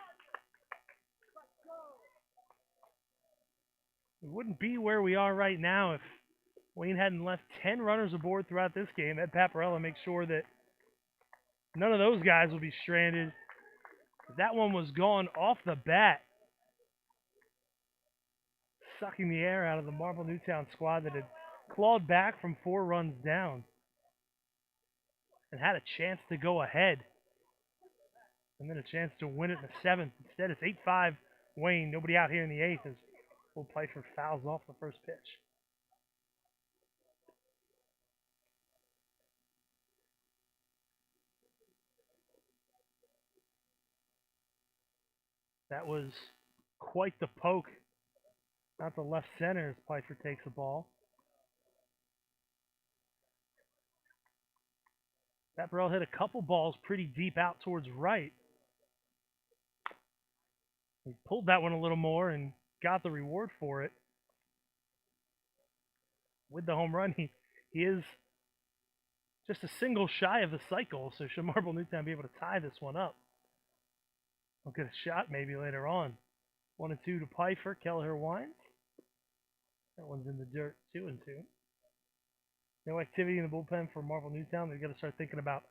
We wouldn't be where we are right now if Wayne hadn't left 10 runners aboard throughout this game. Ed Paparella makes sure that none of those guys will be stranded. That one was gone off the bat, sucking the air out of the Marple Newtown squad that had clawed back from 4 runs down and had a chance to go ahead and then a chance to win it in the 7th. Instead, it's 8-5 Wayne. Nobody out here in the 8th as Will Pfeiffer fouls off the first pitch. That was quite the poke. Not the left center as Pfeiffer takes the ball. Paparella hit a couple balls pretty deep out towards right. He pulled that one a little more and got the reward for it with the home run. He is just a single shy of the cycle, so should Marple Newtown be able to tie this one up? We'll get a shot maybe later on. 1-2 to Pfeiffer. Kelleher Wines. That one's in the dirt. 2-2. No activity in the bullpen for Marple Newtown. They've got to start thinking about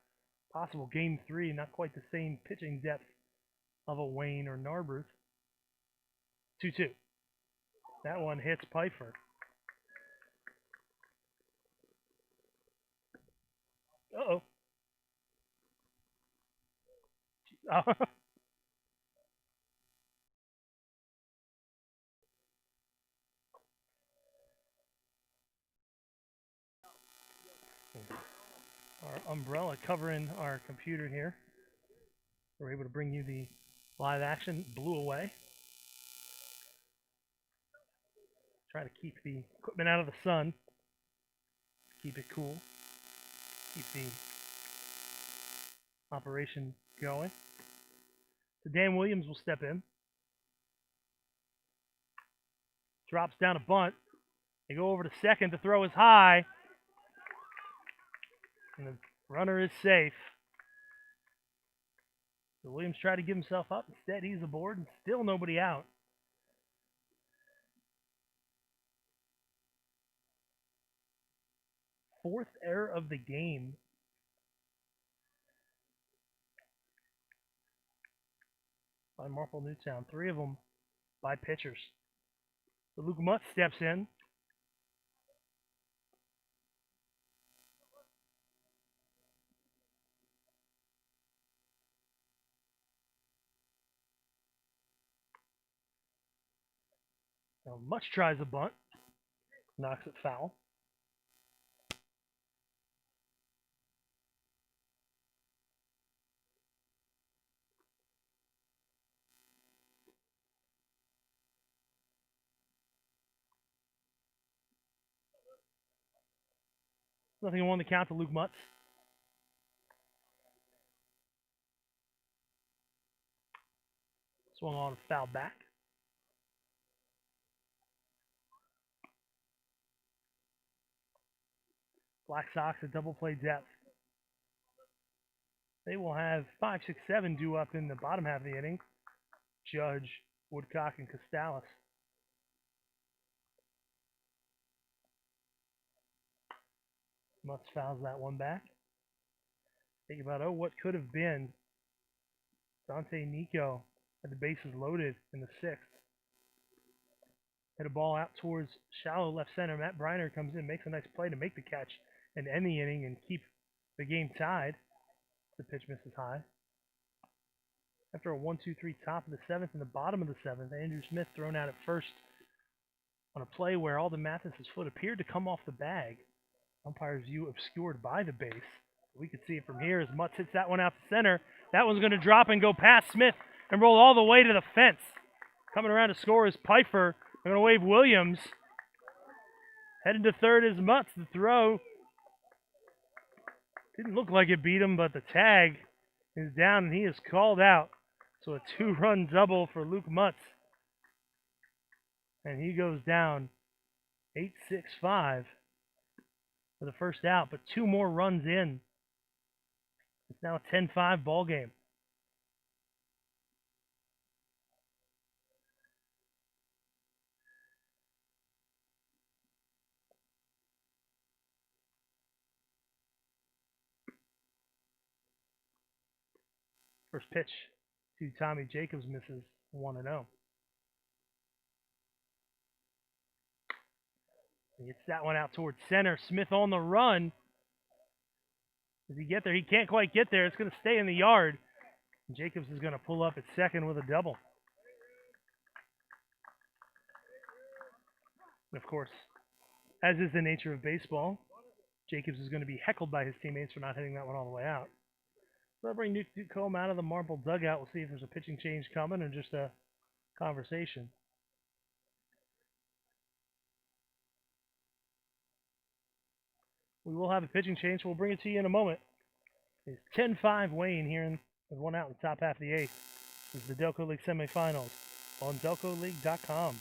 possible game 3. Not quite the same pitching depth of a Wayne or Narberth. 2-2. That one hits Pfeiffer. Uh-oh. Our umbrella covering our computer here. We're able to bring you the live action. Blew away. Try to keep the equipment out of the sun. Keep it cool. Keep the operation going. So Dan Williams will step in. Drops down a bunt. They go over to second. The throw is high. And the runner is safe. So Williams tried to give himself up. Instead, he's aboard and still nobody out. Fourth error of the game. By Marple Newtown. 3 of them by pitchers. So Luke Mutt steps in. Now Mutt tries a bunt. Knocks it foul. Nothing on the count to Luke Mutz. Swung on, foul back. Black Sox at double play depth. They will have 5, 6, 7 due up in the bottom half of the inning. Judge, Woodcock, and Costalis. Mutz fouls that one back. Think about, what could have been. Dante Nico had the bases loaded in the 6th. Hit a ball out towards shallow left center. Matt Briner comes in, makes a nice play to make the catch and end the inning and keep the game tied. The pitch misses high. After a 1-2-3 top of the 7th and the bottom of the 7th, Andrew Smith thrown out at first on a play where Alden Mathis's foot appeared to come off the bag. Umpire's view obscured by the base. We could see it from here as Mutz hits that one out to center. That one's going to drop and go past Smith and roll all the way to the fence. Coming around to score is Pfeiffer. They're going to wave Williams. Heading to third is Mutz. The throw didn't look like it beat him, but the tag is down and he is called out. So a 2-run double for Luke Mutz. And he goes down 8-6-5 for the first out, but 2 more runs in. It's now a 10-5 ball game. First pitch to Tommy Jacobs misses 1-0. He gets that one out towards center. Smith on the run. Does he get there? He can't quite get there. It's going to stay in the yard. Jacobs is going to pull up at second with a double. And of course, as is the nature of baseball, Jacobs is going to be heckled by his teammates for not hitting that one all the way out. So I'll bring Newcomb out of the Marple dugout. We'll see if there's a pitching change coming or just a conversation. We will have a pitching change, so we'll bring it to you in a moment. It's 10-5 Wayne here with one out in the top half of the 8th. This is the Delco League semifinals on DelcoLeague.com.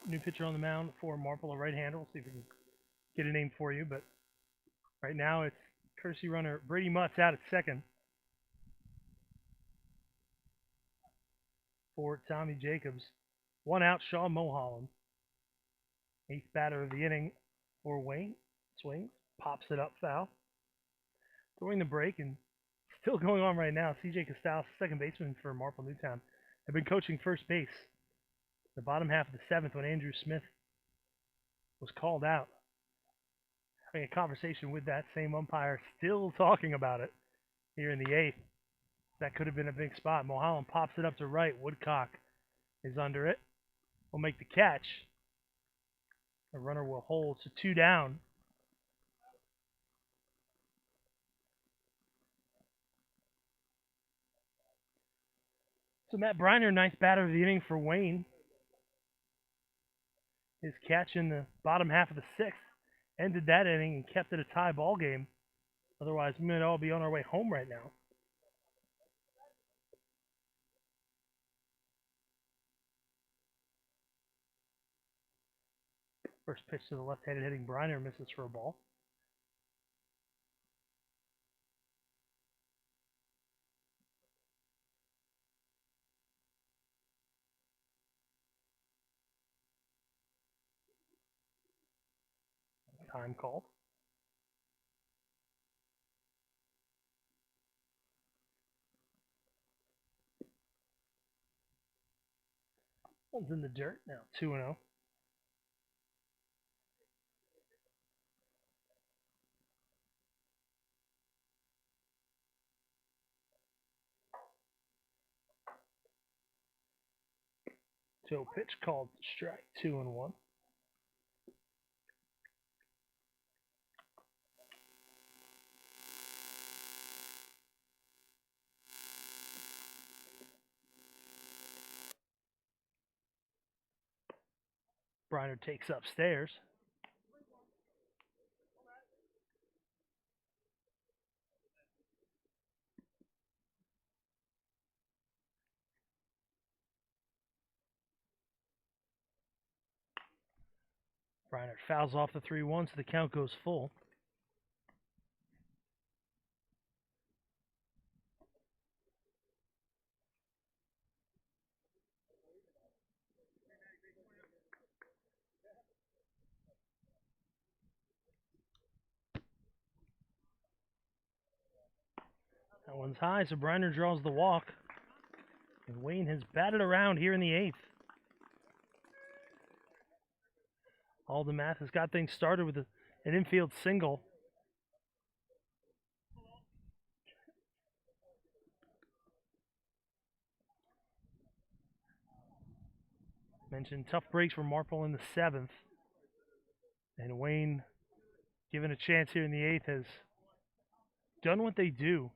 new pitcher on the mound for Marple, a right-hander. We'll see if we can get a name for you, but right now it's courtesy runner Brady Mutz out at second for Tommy Jacobs. One out, Shaw Mulholland. Eighth batter of the inning for Wayne. Swings, pops it up, foul. During the break, and still going on right now, C.J. Costales, second baseman for Marple Newtown, have been coaching first base the bottom half of the seventh when Andrew Smith was called out. Having a conversation with that same umpire, still talking about it here in the eighth. That could have been a big spot. Mulholland pops it up to right. Woodcock is under it. Will make the catch. The runner will hold, so 2 down. So Matt Briner, ninth batter of the inning for Wayne. His catch in the bottom half of the sixth ended that inning and kept it a tie ball game. Otherwise, we might all be on our way home right now. First pitch to the left-handed hitting Briner misses for a ball. Time called. One's in the dirt now, 2-0. So pitch called strike, 2-1. Briner takes upstairs. Briner fouls off the 3-1, so the count goes full. That one's high, so Briner draws the walk. And Wayne has batted around here in the eighth. Alden Mathis got things started with an infield single. Mentioned tough breaks for Marple in the seventh. And Wayne, given a chance here in the eighth, has done what they do.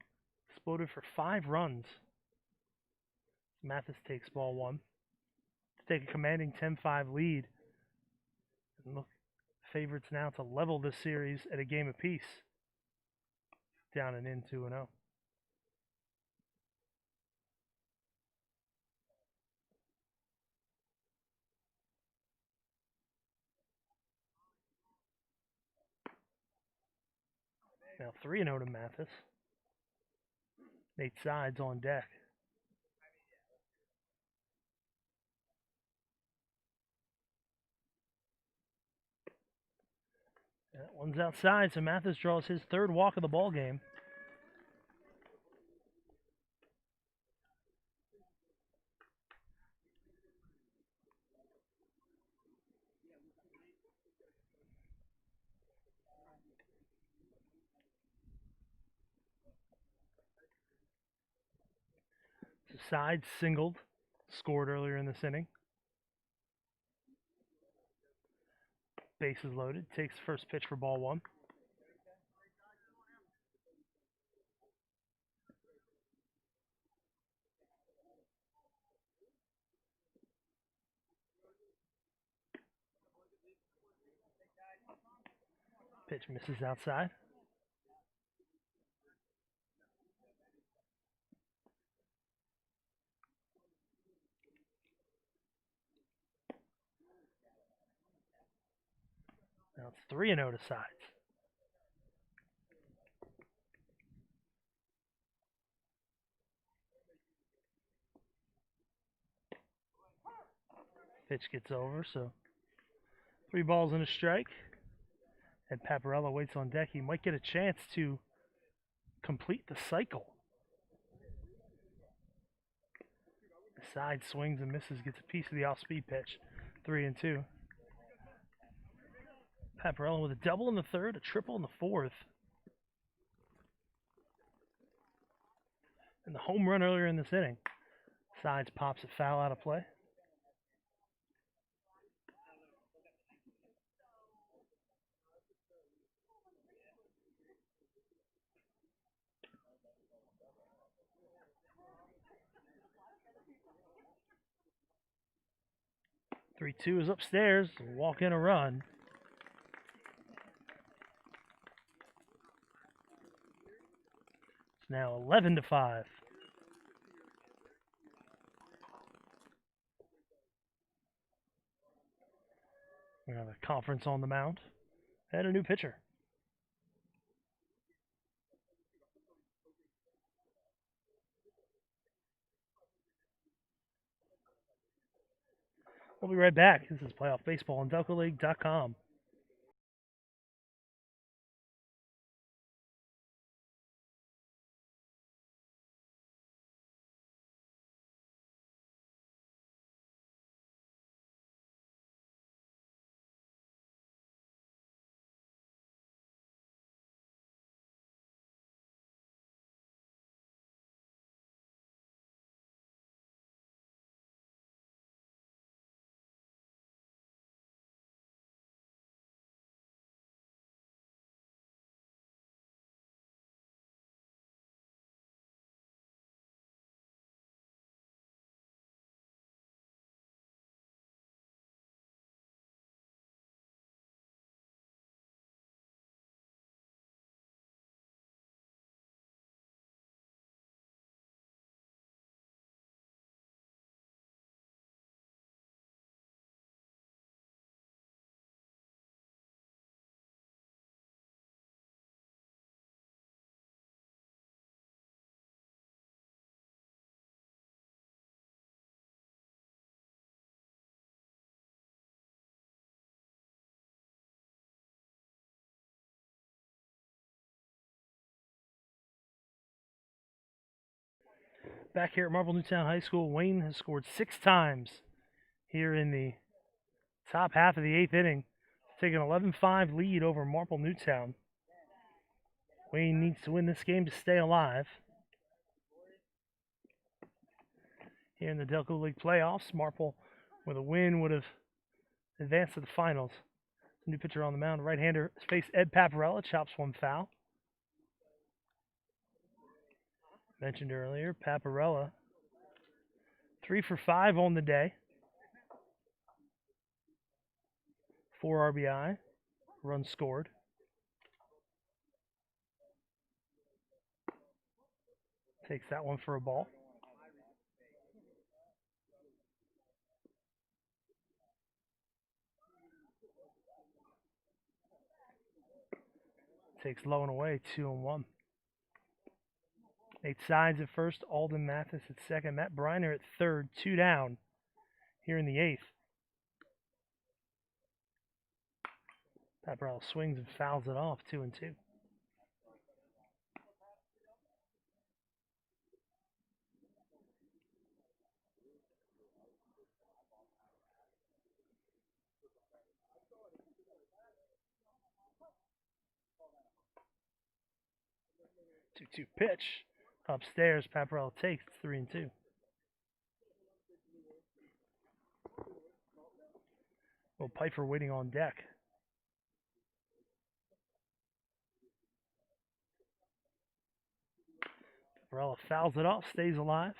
Exploded for 5 runs. Mathis takes ball one to take a commanding 10-5 lead. And look, favorites now to level this series at a game apiece. Down and in 2-0. Now 3-0 to Mathis. Nate Sides on deck. That one's outside, so Mathis draws his 3rd walk of the ball game. So Sides singled, scored earlier in this inning. Bases loaded, takes the first pitch for ball one. Pitch misses outside. Now it's 3-0 to Sides. Pitch gets over, so 3 balls and a strike. And Paparella waits on deck. He might get a chance to complete the cycle. Side swings and misses, gets a piece of the off-speed pitch. 3-2. Paparella with a double in the third, a triple in the fourth. And the home run earlier in this inning. Sides pops a foul out of play. Three two is upstairs. Walk in a run. It's now 11-5. We have a conference on the mound and a new pitcher. We'll be right back. This is Playoff Baseball on DelcoLeague.com. Back here at Marple Newtown High School, Wayne has scored 6 times here in the top half of the 8th inning, taking an 11-5 lead over Marple Newtown. Wayne needs to win this game to stay alive. Here in the Delco League playoffs, Marple with a win would have advanced to the finals. New pitcher on the mound, right-hander, faced Ed Paparella, chops one foul. Mentioned earlier, Paparella, 3 for 5 on the day. 4 RBI, runs scored. Takes that one for a ball. Takes low and away, 2-1. Nate Sides at first, Alden Mathis at second, Matt Briner at third, 2 down here in the 8th. Paparella swings and fouls it off, 2-2. Two pitch upstairs. Paparella takes 3-2. Will Piper waiting on deck. Paparella fouls it off, stays alive.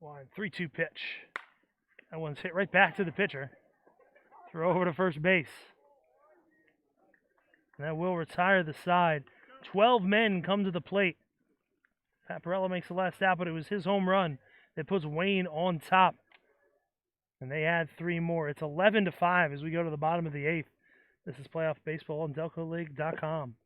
Line 3-2 pitch. That one's hit right back to the pitcher. Throw over to first base. And that will retire the side. 12 men come to the plate. Paparella makes the last out, but it was his home run that puts Wayne on top. And they add 3 more. It's 11-5 as we go to the bottom of the 8th. This is Playoff Baseball on DelcoLeague.com.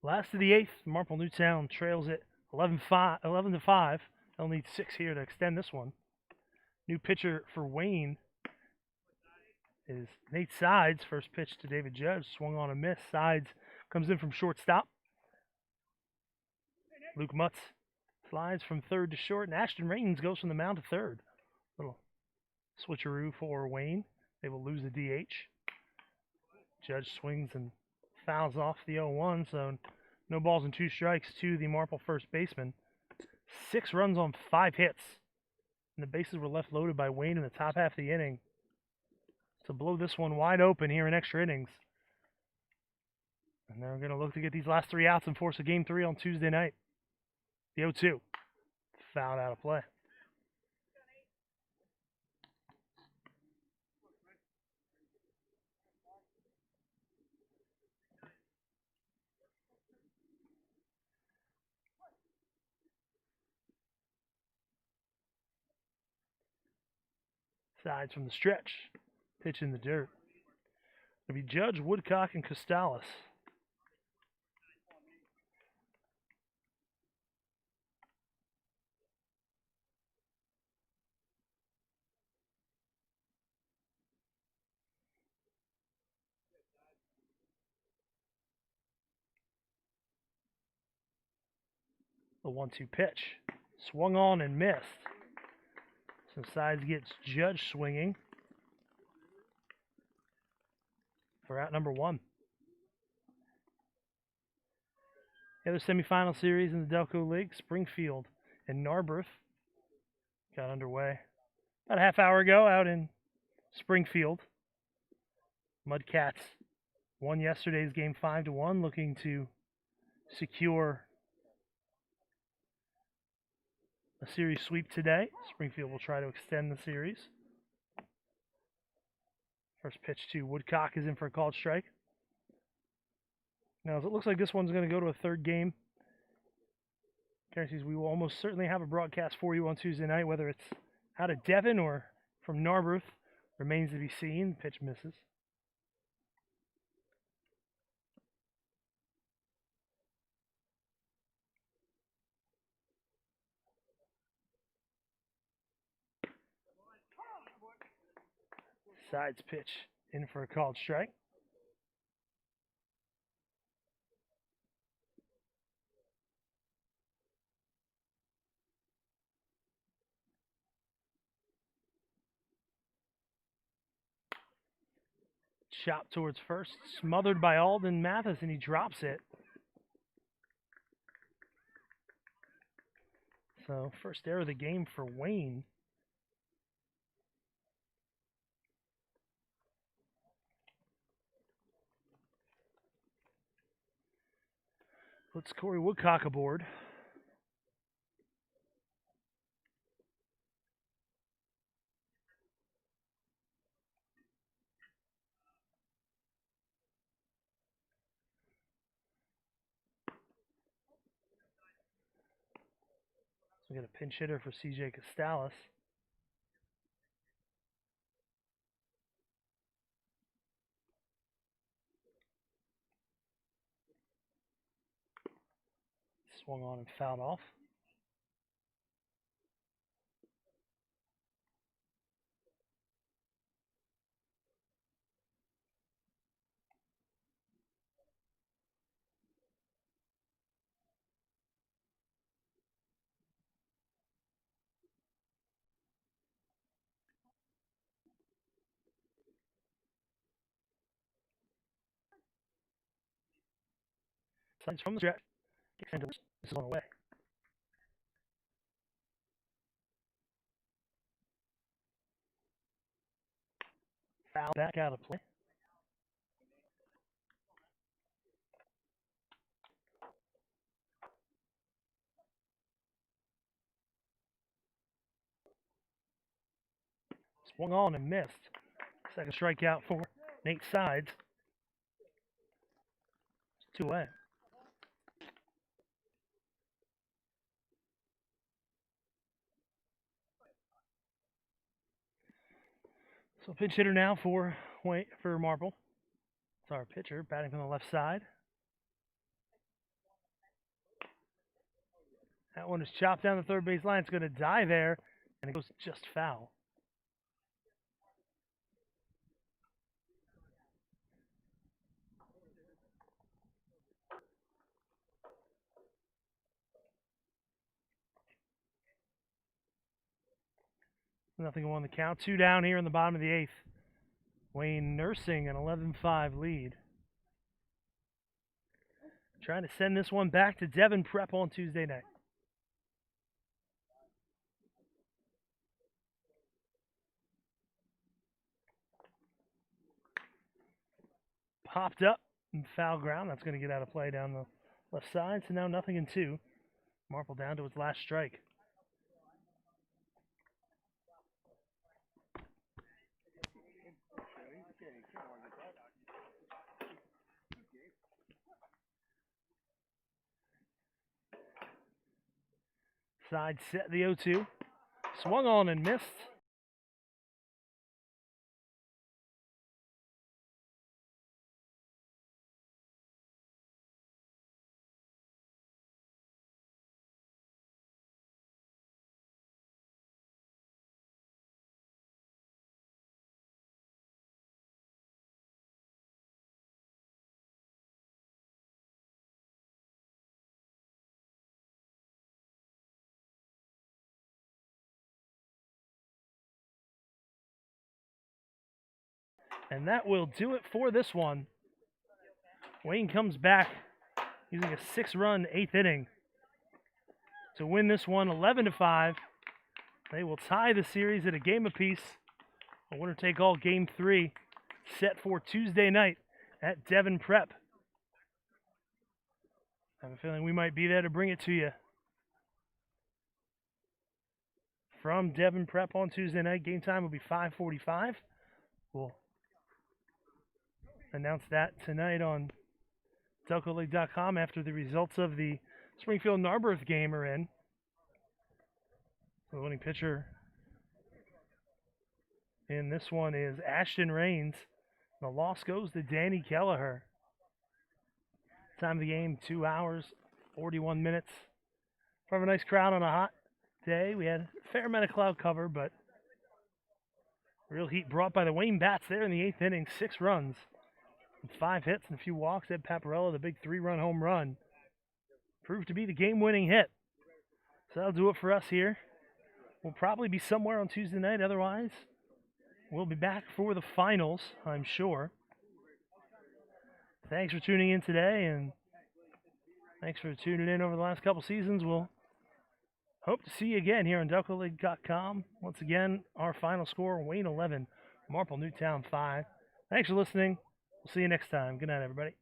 Last of the 8th, Marple Newtown trails it 11-5. They'll need 6 here to extend this one. New pitcher for Wayne is Nate Sides. First pitch to David Judge. Swung on a miss. Sides comes in from shortstop. Luke Mutz slides from third to short. And Ashton Rains goes from the mound to third. Little switcheroo for Wayne. They will lose the DH. Judge swings and fouls off the 0-1, so no balls and 2 strikes to the Marple first baseman. 6 runs on 5 hits. And the bases were left loaded by Wayne in the top half of the inning to blow this one wide open here in extra innings. And they're going to look to get these last 3 outs and force a game 3 on Tuesday night. The 0-2. Fouled out of play. Sides from the stretch. Pitch in the dirt. It'll be Judge, Woodcock, and Costales. The 1-2 pitch. Swung on and missed. So Sides gets Judge swinging for out number 1. The other semifinal series in the Delco League, Springfield and Narberth got underway about a half hour ago out in Springfield. Mudcats won yesterday's game 5-1, looking to secure a series sweep today. Springfield will try to extend the series. First pitch to Woodcock is in for a called strike. Now, as it looks like this one's going to go to a third game, guarantees we will almost certainly have a broadcast for you on Tuesday night, whether it's out of Devon or from Narberth. Remains to be seen. Pitch misses. Sides pitch in for a called strike. Chop towards first, smothered by Alden Mathis, and he drops it. So, first error of the game for Wayne. Puts Corey Woodcock aboard. So we got a pinch hitter for CJ Costalis. Swung on and fouled off. Signs from the stretch. This is on the way. Foul back out of play. Swung on and missed. Second strikeout for Nate Sides. It's 2 away. So pinch hitter now for Marple. It's our pitcher batting from the left side. That one is chopped down the third base line. It's going to die there, and it goes just foul. Nothing on the count. 2 down here in the bottom of the 8th. Wayne nursing an 11-5 lead. Trying to send this one back to Devon Prep on Tuesday night. Popped up in foul ground. That's going to get out of play down the left side. So now 0-2. Marple down to its last strike. Side set the 0-2. Swung on and missed. And that will do it for this one. Wayne comes back using a 6-run 8th inning to win this one 11-5 They will tie the series at a game apiece. A winner-take-all Game 3 set for Tuesday night at Devon Prep. I have a feeling we might be there to bring it to you. From Devon Prep on Tuesday night, game time will be 5:45. We'll announce that tonight on DelcoLeague.com after the results of the Springfield-Narberth game are in. The winning pitcher in this one is Ashton Rains. The loss goes to Danny Kelleher. Time of the game, 2 hours, 41 minutes. From a nice crowd on a hot day. We had a fair amount of cloud cover, but real heat brought by the Wayne Bats there in the 8th inning. 6 runs, 5 hits and a few walks. Ed Paparella, the big 3-run home run, proved to be the game-winning hit. So that'll do it for us here. We'll probably be somewhere on Tuesday night. Otherwise, we'll be back for the finals, I'm sure. Thanks for tuning in today, and thanks for tuning in over the last couple seasons. We'll hope to see you again here on DelcoLeague.com. Once again, our final score, Wayne 11, Marple Newtown 5. Thanks for listening. We'll see you next time. Good night, everybody.